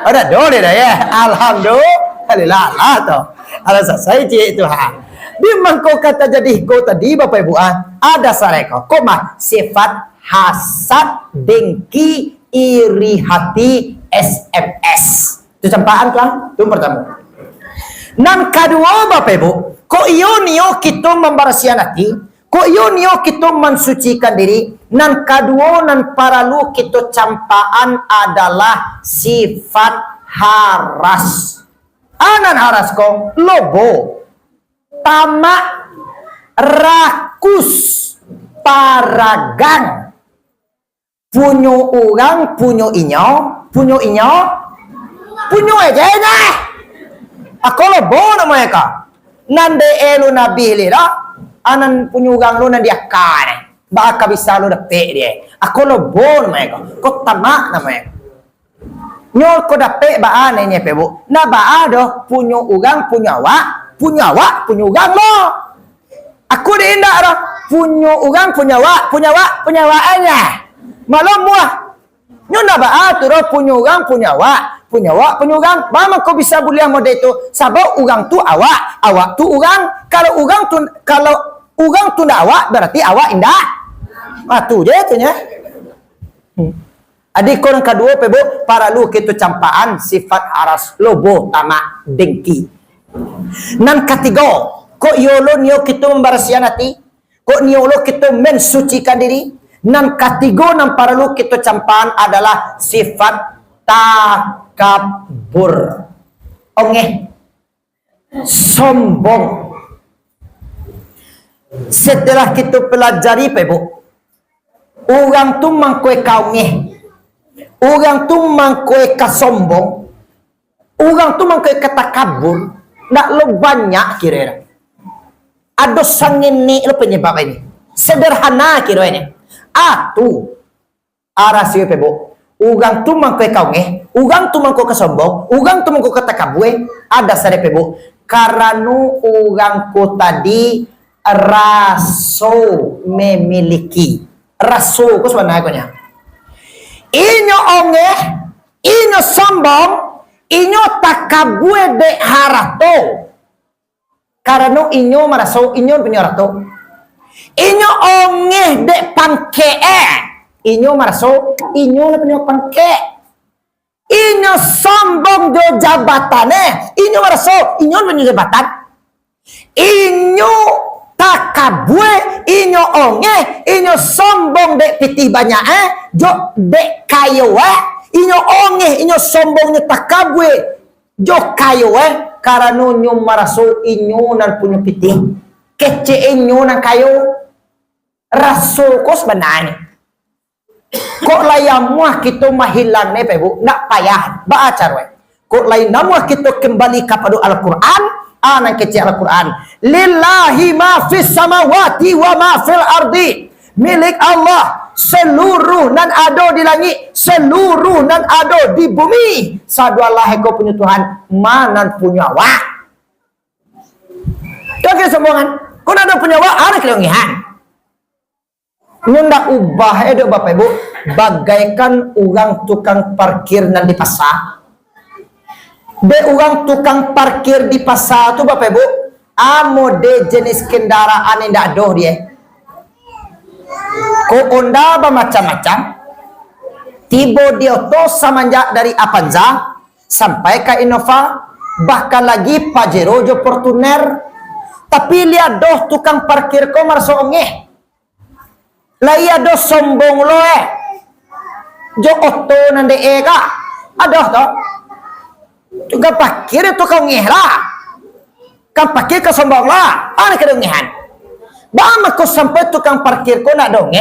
Ada dole dah ya. Alhamdulillah Allah tu. Allah saya cik Tuhan. Di mangkau kata jadi kau tadi Bapak Ibu ada sareko. Koma sifat hasad, dengki, iri hati, SMS. Itu campaan kan? Itu pertama. Nan kedua Bapak Ibu, ko iyo niyo kita membersihan hati. Ko iyo niyo kita mensucikan diri. Nan kedua nan paralu kita campaan adalah sifat haras. Anan haras ko lobo, tamak, rakus, paragang. Punyo orang, punyo inyo, punyo aja nih. Ako lobo namanya ka. Nande elu nabi lira. Anan punyugang lo nanti akan baka bisa lo dapet dia. Aku lo bon mereka, kau tamak namanya. Nyol kau dapet baan ini pebu. Na baa doh punyugang punyugang lo. Aku diindak doh punyugang punyawaannya. Malam muah. Nyol na baa tu doh punyugang punyugang. Mama kau bisa buliah mode itu. Sabab ugang tu awak tu ugang. Kalau ugang tu ndak awak berarti awak indah. Tu je tu nya. Adik korang kedua pebo para lu kita campaan sifat aras lobo tamak dengki. Nan ketiga, kok yolo nio kita membersihan hati, kok niolo kita mensucikan diri. Nan ketiga nan para lu kita campaan adalah sifat takabur. Ongeh. Sombong. Setelah kita pelajari pebo, orang tu mangkue kaungeh, orang tu mangkue kasombong, orang tu mangkue katakabur, nak lo banyak kira. Ada sangin ni lo penyebab ini. Sederhana kira ini. Tu arah siapa pebo. Orang tu mangkue kaungeh, orang tu mangkue kasombong, orang tu mangkue katakabur. Ada sare pebo. Karena orang ku tadi raso memiliki raso ko sebenarnya inyo ongeh inyo sombong inyo takabue de harato karena inyo maraso inyo punya rato inyo ongeh de pangkee inyo maraso inyo punya pangke inyo sombong do jabatane inyo maraso inyo punya jabatan inyo takabue inyo onge inyo sombong dek pitih banyak jo dek kayo inyo onge inyo sombongnya takabue jo kayo karena nyo maraso inyo nan punya pitih kece inyo nan kayo raso kos benani kok layamuah kita mahilang ne pebu nak payah baacar we kok lain namuah kita kembali kepada Al-Quran anak kecil Al-Quran lillahi ma fis samawati wa ma fil ardi milik Allah seluruh nan ada di langit seluruh nan ada di bumi sadu Allah kau punya Tuhan manan punya awak tak kesombongan kau ada punya awak anak kelongihan nunda ubah edo Bapak Ibu bagaikan orang tukang parkir nan di pasar. De orang tukang parkir di pasar tu Bapak Ibu, mode jenis kendaraan yang tak ada dia. Ko Honda bermacam-macam. Tiba dia tu semenjak dari Avanza sampai ke Innova, bahkan lagi Pajero jo Fortuner. Tapi lihat doh tukang parkir ko marso ongeh. Lai ado sombong lo Jo Otto nande ega. Adoh toh. Juga parkir itu kau ngehlah. Kan parkir ke sombong lah. Ana kedongihan. Bama ko sampai tukang parkir ko nak dong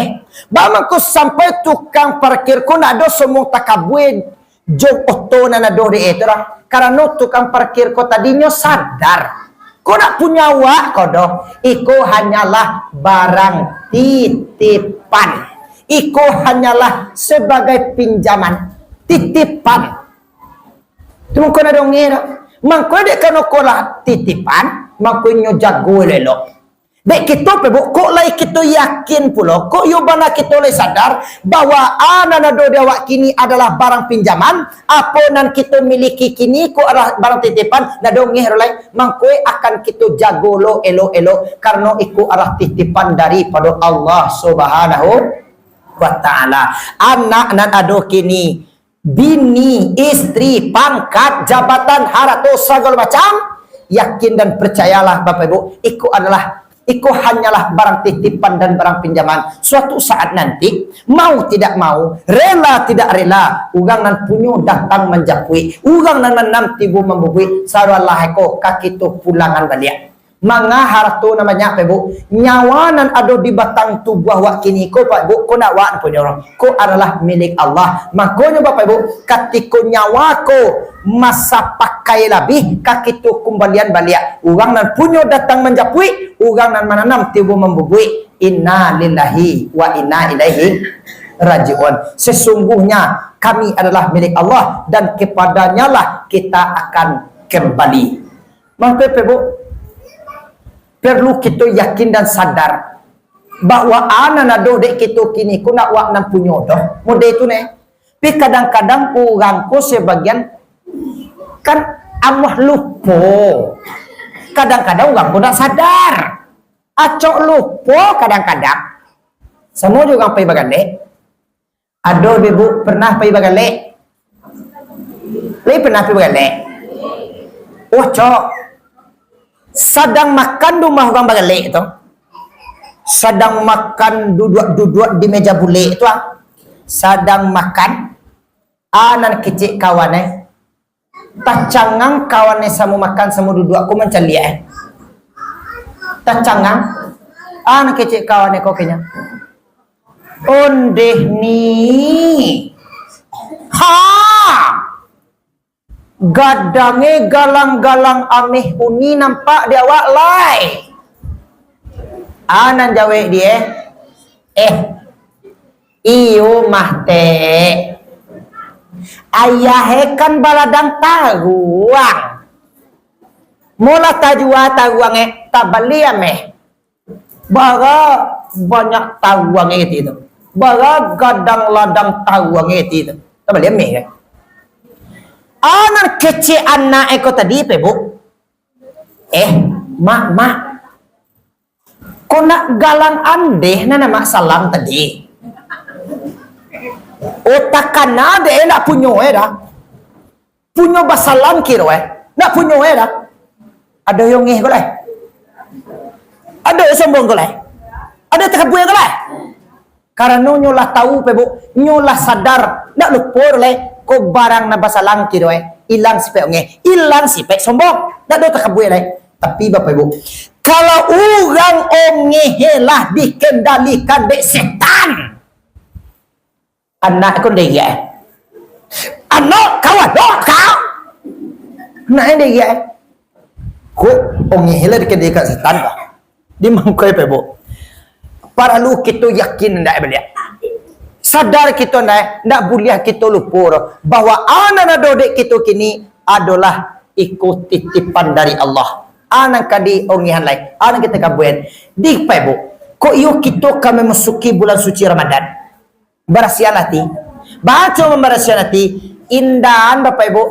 Bama ko sampai tukang parkir ko nak do semua takabue jog oto na do de itu lah. Karena tukang parkir ko tadinya sadar. Ko nak punya wak ko do. Iko hanyalah barang titipan. Iko hanyalah sebagai pinjaman titipan. Tunggu ko na dong Mangko dek kano ko lah titipan, mangko nyo jago lelo. Dek kita pebo, kok lai kita yakin pulo, kok yo bana kita lai sadar bahwa anak do dewak kini adalah barang pinjaman, apa nan kita miliki kini kok adalah barang titipan, nado ngeh lai, mangko akan kita jago lo elo karena iku adalah titipan daripada Allah Subhanahu wa taala. Anak nan ado kini bini, istri, pangkat, jabatan, harta, segala macam, yakin dan percayalah Bapak Ibu, itu hanyalah barang titipan dan barang pinjaman. Suatu saat nanti, mau tidak mau, rela tidak rela, ugang nan punyo datang menjapui, ugang nan menam tibu membubui, sarwalah eko kaki tu pulangan balik. Manga harto namanya Pak Ibu, nyawanan ada di batang tubuh wak kini ko Pak Ibu, ko nak wak punya orang, ko adalah milik Allah. Makanya Bapak Ibu, ketika nyawa ko masa pakai lebih, kaki tu kembalian balik. Uang nan punya datang menjapui, uang nan menanam tibu membubui. Inna lillahi wa inna ilaihi rajiun. Sesungguhnya kami adalah milik Allah dan kepadanya lah kita akan kembali. Maka Pak Ibu, perlu kita yakin dan sadar bahwa anak dek kita kini ku nak wak nan punyo doh mode itu nih. Tapi kadang-kadang orang ku sebagian kan Allah lupa. Kadang-kadang orang ku nak sadar. Acok lupa kadang-kadang. Semua juga pergi bagale. Aduh ibu pernah pergi bagale? Li pernah pergi bagale? Oh cok. Sedang makan rumah orang bagale itu, sedang makan duduk di meja bule itu, sedang makan, anak kecil kawannya, tacangang kawannya sama makan sama duduk, aku mencari tacangang, anak kecil kawannya kokenya, ondeh ni, gadange galang-galang ameh uni nampak dia awak lai. Anan jawe dia. Iyo mah te. Ayahe kan baladang taguang. Mula tajua taguang tabali ameh. Bara banyak taguang itu. Bara gadang ladang taguang itu. Tabali ameh. Anak kecil anak eko tadi Pak Bu. Mak. Kau nak galang andeh na nama salam tadi. Otakan ade nak punyo dah. Punyo basalam kiro nak punyo dah. Ada yang ngeh golai. Ada yang sombong golai. Ada terkabui golai. Karena nyolah tahu Pak Bu, nyolah sadar nak lupur le. Ko barang na basalang kiro ilang sipek nge, ilang sipek sombong, dak do takabue Tapi Bapak Ibu, kalau orang ongehelah dikendalikan oleh setan, anak ko dia, anak kawan kau, nak dia, ko ongehelah dikendalikan setan kah? Di mangkoi Bapak Ibu, para lu kita yakin ndak belia. Sadar kita nak boleh kita lupa bahwa anak dodek kita kini adalah ikut titipan dari Allah. Anak kadi ongihan lain, anak kita kabuan. Di Pak Ibu, kok iyo kita kami masuki bulan suci Ramadan. Berasianati, baca memberasianati, indahan Bapak Ibu,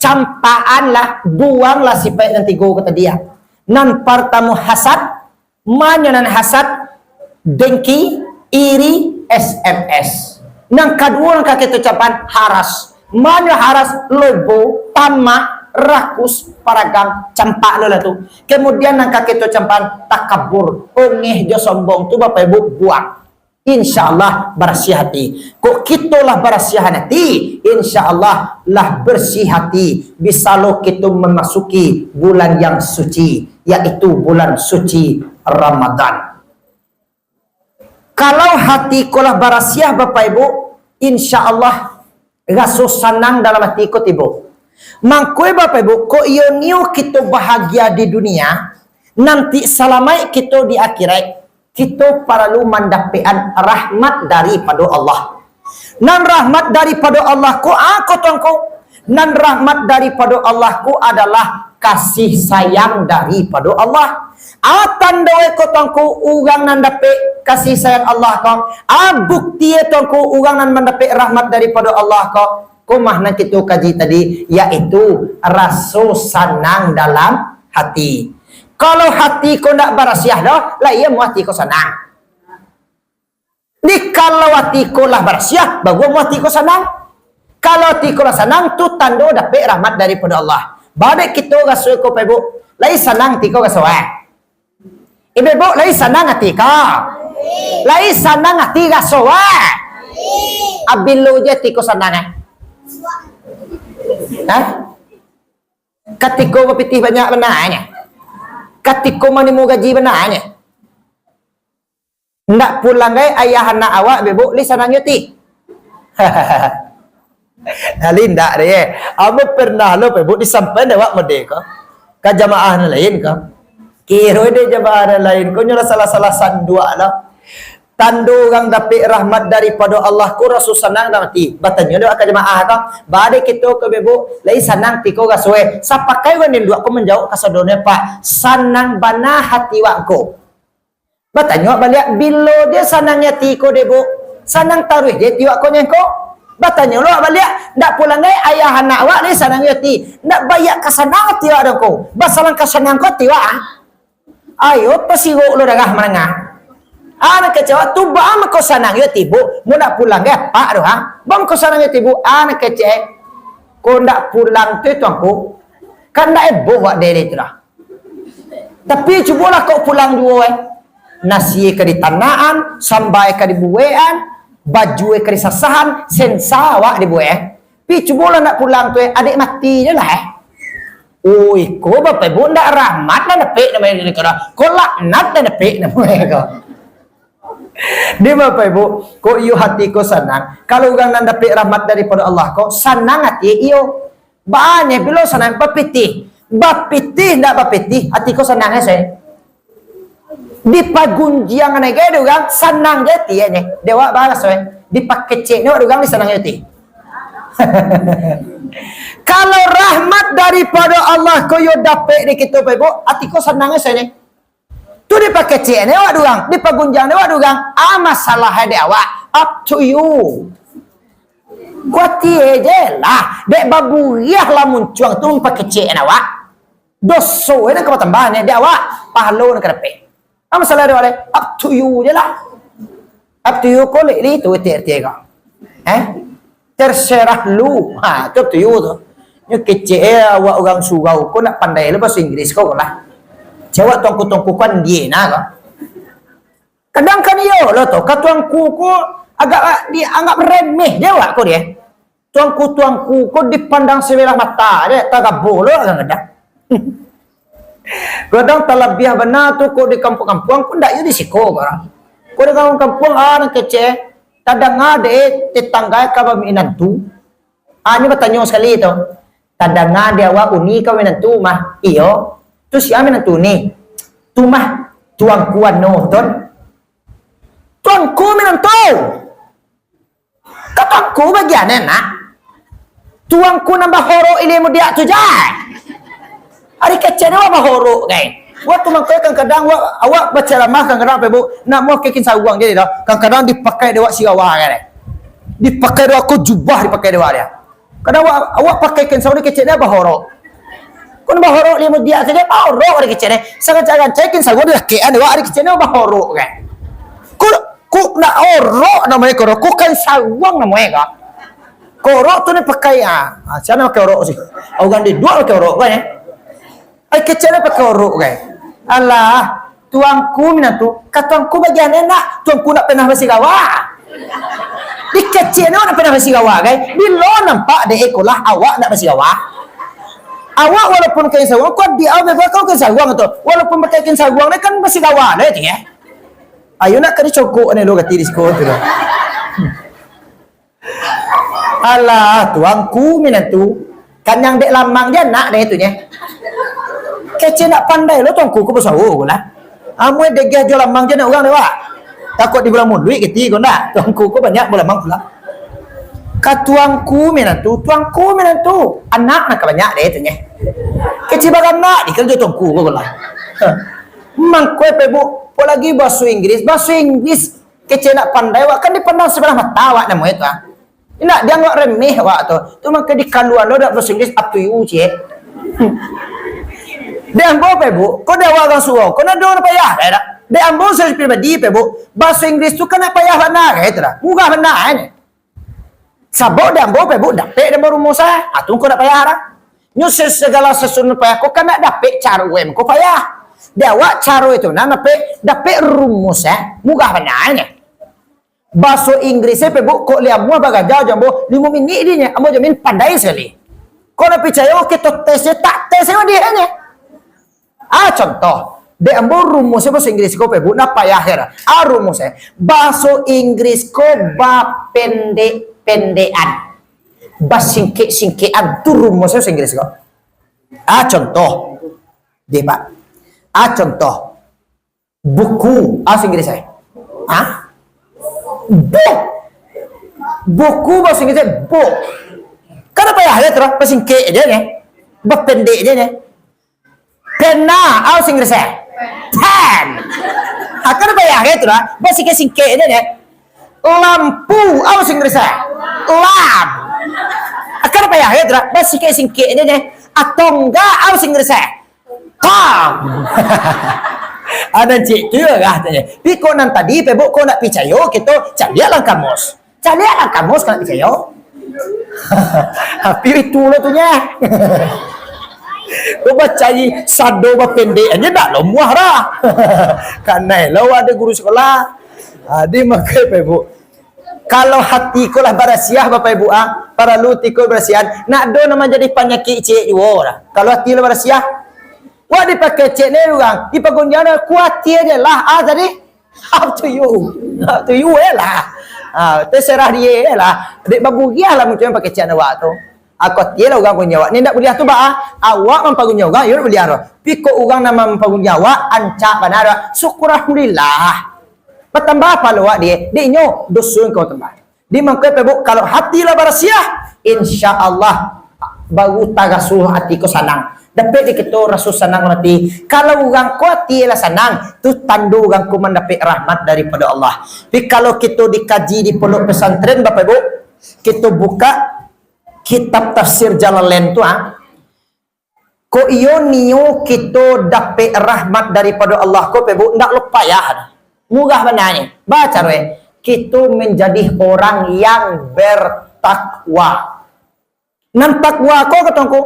campaan lah, buanglah sifat nanti go kata dia. Nan partamu hasad, manyanan hasad, dengki, iri, SMS. Nang kedua nang kaki ucapan haras. Mana haras lobo, tamak, rakus, paragang, campak lo lah tu. Kemudian nang kaki ucapan takabur, ongeh jo sombong tu Bapak Ibu buang. Insyaallah bersih hati. Kok kita lah bersih hati, insyaallah lah bersih hati. Bisa lo kita memasuki bulan yang suci, yaitu bulan suci Ramadan. Kalau hatiku lah barasiah Bapak Ibu, insya Allah rasa senang dalam hatiku tiba. Mangkui Bapak Ibu, ko iyo niu kita bahagia di dunia, nanti salamai kita di akhirat, kita perlu mendapatkan rahmat daripada Allah. Nan rahmat daripada Allah ku aku tuanku, nan rahmat daripada Allah ku adalah kasih sayang daripada Allah. Tandai ko tuanku urang nan dapat kasih sayang Allah ko. Bukti tuanku urang nan mendapat rahmat daripada Allah ko. Kumah nan kita kaji tadi, yaitu rasa senang dalam hati. Kalau hati ko ndak barasiah dah, lah iya mu hati ko senang. Ni kalau hati ko lah barasiah, bagus mu hati ko senang. Kalau hati ko lah senang, tu tanda dapat rahmat daripada Allah. Badai kita rasa ko Ibu, lai senang hati ko rasa Ibu, lai senang hati ko. Lai senang hati rasa Abilu je hati ko senang Ketika berpitih banyak benarnya, ketika manimu gaji benarnya, ndak pulang ayah anak awak bebuk li senang yuti. Linda deh. Amo pernah lo bebuk disampaikan awak merdeka. Ka jamaah lain ka. Kira de jamaah lain ko nyala salah-salah sandua lah. Tandu orang dapat rahmat daripada Allah ku rasul senang nanti. Batanya doa ka jamaah ka. Bade kita ke bebuk lai senang ti ko gasue. Sapakai wanin dua ko menjauh ka sadone Pak. Senang bana hati wakku. Batanya balik bila dia senangnya ti ko debo. Senang taruh dia ti wakku nyengko. Batanya lo balik ndak pulang ayah anak awak ni senangnya ti. Ndak bayak ka senang ti wak ko. Basalang ka senang ko ti wak. Ayo pasiro lo dagah menengah. Anak kecewa tu bam ko sanang yo tibu mu nak pulang pak doh bam ko sanang yo tibu anak kece ko ndak pulang tu tuanku kan ndak buat dere tu lah. Tapi cubalah kau pulang dua nasi ke di tanaan, sambai ke di buean, baju ke di sasahan, sensa awak di buean. Pi cubalah nak pulang tu adik mati je lah Oi, ko bapak ibu ndak rahmat dan nepek namanya kena. Ko laknat dan nepek namanya kau. Dia Bapak Ibu, kok iyo hati ko senang. Kalau orang nak dapat rahmat daripada Allah ko, senang hati iyo. Banyak bila senang bapitih. Bapitih ndak bapitih, hati ko senang saya. Di pagunjiang ana gede orang senang jati ya nya. Dewa balas we. Di pakecek ni orang senang jati. Kalau rahmat daripada Allah ko yo dapat di kita Bapak Ibu, hati ko senang saya. Tu dipakai cek ni awak durang, di pagunjang ni awak durang. Masalah dia awak, up to you. Gua tie je lah, dek baburiah lah muncuang tu pakai cek ni awak. Doso ni kau tambah ni dia awak, pahala ni kerepe. Masalah dia awak, up to you je lah. Up to you kau lek tu tie kau. Terserah lu, up to you tu. Ni kecek awak orang surau, kau nak pandai lah bahasa Inggeris kau lah. Jawab tuangku kan dia nak. Kadang kan iyo lo tu, tuangku agak dianggap remeh jawab kau dia. Tuangku kau dipandang sebelah mata dia, tak boleh kadang. Kadang terlebih benar tu kau di kampung-kampung kau ndak yo di siko orang. Kau di kampung-kampung anak kecil, kadang ada tetangga kau baminan tu. Ini bertanya sekali tu. Kadang ada awak uni kau minan tu mah iyo. Tu siapa menantu ni? Tu mah tuangku nonton. Tuangku menantu. Kataku bagian nak. Tuangku nambah horok ilmu dia tu jai. Hari kecil ni awak horok kan. Waktu mangkai kadang-kadang awak baca ramah kadang-kadang apa bu? Nak mau kekin sawang jadi dah. Kadang-kadang dipakai dewa siawa kan. Dipakai dewa aku jubah dipakai dewa dia. Kadang awak pakai ken sawang kecil ni apa horok? Kau nak horok lima dia saja, horok hari kecil ni. Sangat jangan cekin sahaja dia kean dia hari kecil ni horok kan. Kau nak horok namanya kau kan sawang namanya kau. Horok tu ni pakai siapa pakai horok sih? Orang di dua pakai horok kan? Hari kecil ni pakai horok kan? Allah, tuangku mina tu, katuangku bagian enak, tuangku nak pernah basi gawa. Di kecil ni nak pernah basi gawa kan? Di lo nampak dek ekolah awak nak basi gawa. Awak walaupun kain sawang, kau di awal kau kain sawang tu. Walaupun pakai kain sawang ni kan masih kawan, ya. Ayo nak kena cokok ni lo kati di sekolah tu dah. Alah, tuangku minatu. Kan yang dek lamang dia nak deh tu nya. Kece nak pandai lo tuangku ko besawo ko lah. Amu dek dia jual lamang je nak orang dewa. Takut dibilang duit keti ko nak. Tuangku ko banyak bola lamang pula. Tuangku minatu. Anak nak banyak deh tu nya. Kece bagan nak dikerja tuangku ko lah. Mang kowe pe bu, po lagi bahasa Inggris kece nak pandai wak kan dipandang sebelah mata wak namo itu ah. Nak dia nggak remeh wak tu maka di kaluan lo dak bahasa Inggris up to you cie. Dia ambo pe bu, kau dah wagang suo, kau nak dor payah dah. Dia ambo saya pribadi pe bu, bahasa Inggris tu kan payah mana gitu dah. Mudah mana ni. Sabo dia ambo pe bu, dapat dia baru musa, atau kau nak payah dah. Nyusir segala sesuatu payah, kau kan nak dapat cara wem, kau payah. Dia wak cara itu nah dapat rumus mudah mana. Bahasa Inggris pe bu kok liam mua bagaja jambo 5 minit dia amo jamin pandai sekali. Kau nak percaya kita tes tak tes sama dia nya. Contoh, dia ambo rumus bahasa Inggris ko pe bu na payah hera. Rumus bahasa Inggris ko ba pendek-pendekan. Ba singkit-singkitan tu rumus bahasa Inggris ko. Contoh. Dia Pak. Contoh. Buku bahasa Inggris buku bahasa Inggris book. Kenapa ya ada terus pesingkit dia ni, berpendek dia ni. Pena bahasa Inggris pen. Kenapa ya ada terus pesingkit dia ni. Lampu bahasa Inggris lamp. Kenapa ya ada terus pesingkit dia ni. Tongga bahasa Inggris tom. Ada cik tu lah katanya. Tapi kau nan tadi pebuk kau nak percaya kita carilah kamus. Carilah kamus kalau percaya. Tapi itu lah tu nya. Kau baca sado pendek aja dah lo muah dah. Karena lo ada guru sekolah. Dia makai pebuk. Kalau hati kau lah berasiah Bapak Ibu para luti kau berasihan. Nak do nama jadi penyakit cik juga. Kalau hati lo berasiah wah dipakai cek ni orang, dipakai jana kuatir je lah. Tadi up to you lah. Terserah dia lah. Dek babu dia lah macam pakai cek awak tu. Aku tiada lah orang punya awak. Ni nak boleh tu awak mempunyai orang, you boleh arah. Piko orang nama mempunyai awak, ancak benar. Syukur alhamdulillah. Bertambah apa lo awak dia? Dia nyo dosun kau tambah. Dia mengkau pebuk kalau hati lah berasiah, insya Allah baru tagasuh hati kau sanang. Dapat kita rasul senang nanti. Kalau orang kuat ialah senang, tu tanda orang ku mendapat rahmat daripada Allah. Tapi kalau kita dikaji di pondok pesantren Bapak Ibu, kita buka kitab tafsir Jalalain tu ko iyo niyo kita dapat rahmat daripada Allah ko Bapak Ibu, ndak lupa ya. Murah benarnya. Baca kita menjadi orang yang bertakwa. Nan takwa ko katongku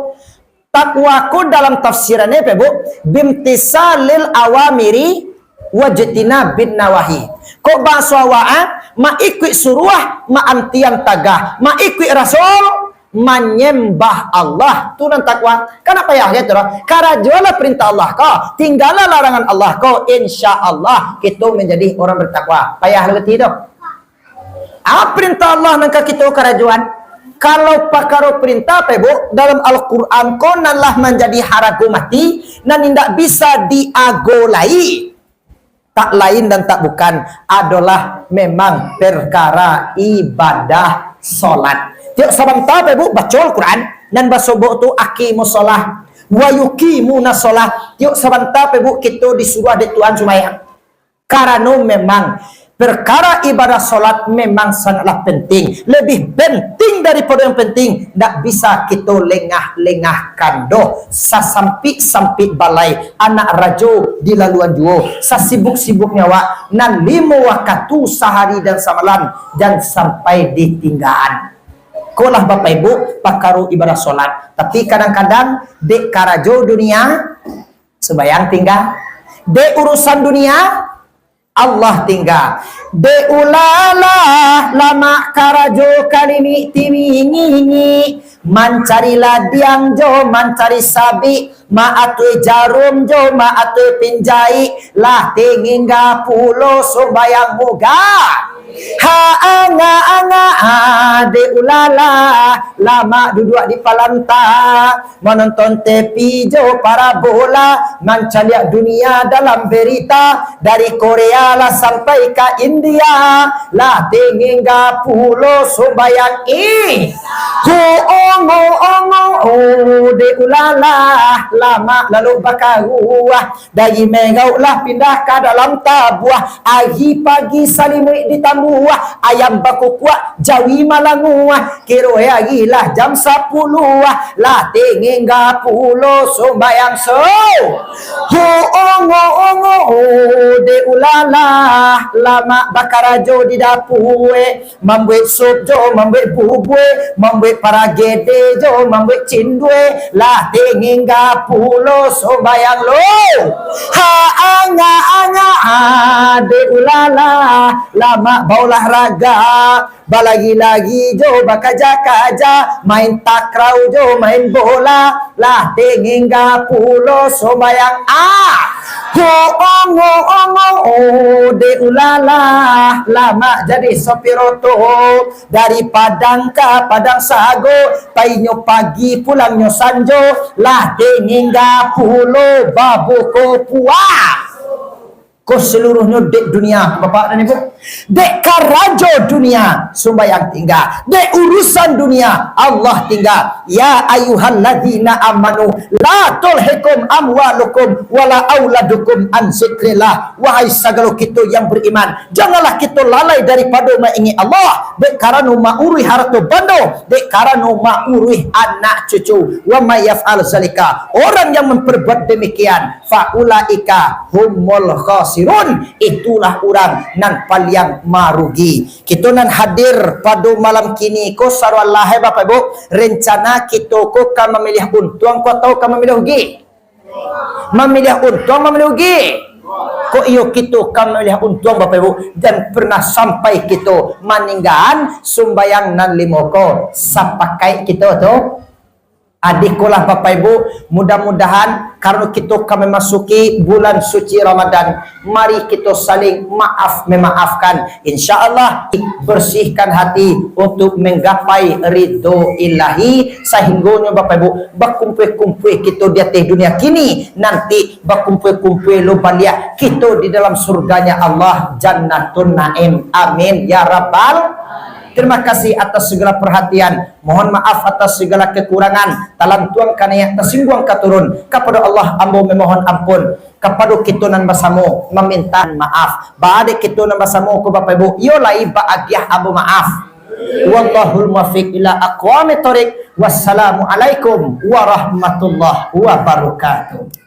takwaku dalam tafsirannya Pak Bu, bimtisalil awamiri wajtina bin nawahi. Kok bahasa wa'a ma ikut suruh ma antian tagah, ma ikut rasul menyembah Allah. Tu nan takwa. Kenapa ya gitu? Karena jualah perintah Allah kau, tinggallah larangan Allah kau, insya Allah kita menjadi orang bertakwa. Payah letih dong. Perintah Allah nangka kita kerajuan. Kalau pakaro perintah Ibu dalam Al-Quran konanlah menjadi haragu mati dan tidak bisa diagolai. Tak lain dan tak bukan adalah memang perkara ibadah solat. Tiap sebentar Ibu baca Al-Quran dan basobok tu akimus solat wa yuqimuna solat. Tiap sebentar Ibu kita disuruh di Tuhan sembahyang. Karena memang perkara ibadah solat memang sangatlah penting. Lebih penting daripada yang penting. Tak bisa kita lengah-lengahkan doh. Sasampi-sampi balai. Anak rajo di laluan juo. Sasibuk-sibuknya wak. Nan 5 waktu sehari dan semalam. Dan sampai ditinggalan. Kolah Bapak Ibu pakaru ibadah solat. Tapi kadang-kadang dek karajo dunia. Sembayang tinggal. Dek urusan dunia. Allah tinggal. De ulala lama karajo kalimi timingi mancari ladiang jo mancari sabi maatui jarum jo maatui pinjai lah tingingga pulo sembayang muga ha anga de ulala lama duduk di palanta menonton TV jo para bola mencari dunia dalam berita dari Korea lah sampai ke India lah tingingga pulo sembayang ongo de ulala lama lalu bakaruah dari megau lah pindah ke dalam tabuah agi pagi salimui di tambuah ayam baku kuat jawi malanguah kiro agi lah jam 10 lah tingingga pulo sembayang ongo de ulala lama bakarajo di dapue membuat sup jo membuat bubue membuat para gede jo membuat cindue lah tingingga pulo sembayang lo ha anga de ulala lama baulah raga balagi-lagi jo bakaja-kaja main takraw jo main bola lah tingingga pulo sembayang ongo de ulala lama jadi sopiroto dari Padang ke Padang Sago painyo pagi pulangnya sanjo lah tingingga pulo babu kopua ko seluruhnya dek dunia bapak dan ibu dek karajo dunia sembayang tinggal dek urusan dunia Allah tinggal ya ayyuhalladzina amanu la tulhikum amwalukum wala auladukum an zikrillah wahai segala kita yang beriman janganlah kita lalai daripada mengingat Allah dek karena ma'urui harta bando dek karena ma'urui anak cucu wa may yaf'al zalika orang yang memperbuat demikian faulaika humul khasirun itulah orang nan paling marugi. Kita nan hadir pada malam kini ko sarwallah Bapak Ibu rencana kita ko kan memilih untung ko tahu kan memilih rugi memilih untung memilih rugi ko iyo kita kan memilih untung Bapak Ibu dan pernah sampai kita maninggalan sumbayang nan limoko sapakai kita tu adikulah Bapak Ibu mudah-mudahan karena kita akan memasuki bulan suci Ramadan mari kita saling memaafkan insyaallah bersihkan hati untuk menggapai ridho ilahi sehingga Bapak Ibu berkumpul-kumpul kita di atas dunia kini nanti berkumpul-kumpul lo balik kita di dalam surganya Allah Jannatun Naim amin ya rabbal. Terima kasih atas segala perhatian. Mohon maaf atas segala kekurangan. Talam tuang kana yang tersinggung katurun. Kepada Allah ambo memohon ampun. Kepada kita nan bersama meminta maaf. Bade kita nan bersama ku Bapak Ibu. Yo lai bahagia ambo maaf. Wallahul muwaffiq ila aqwamit thoriq. Wassalamu alaikum warahmatullahi wabarakatuh.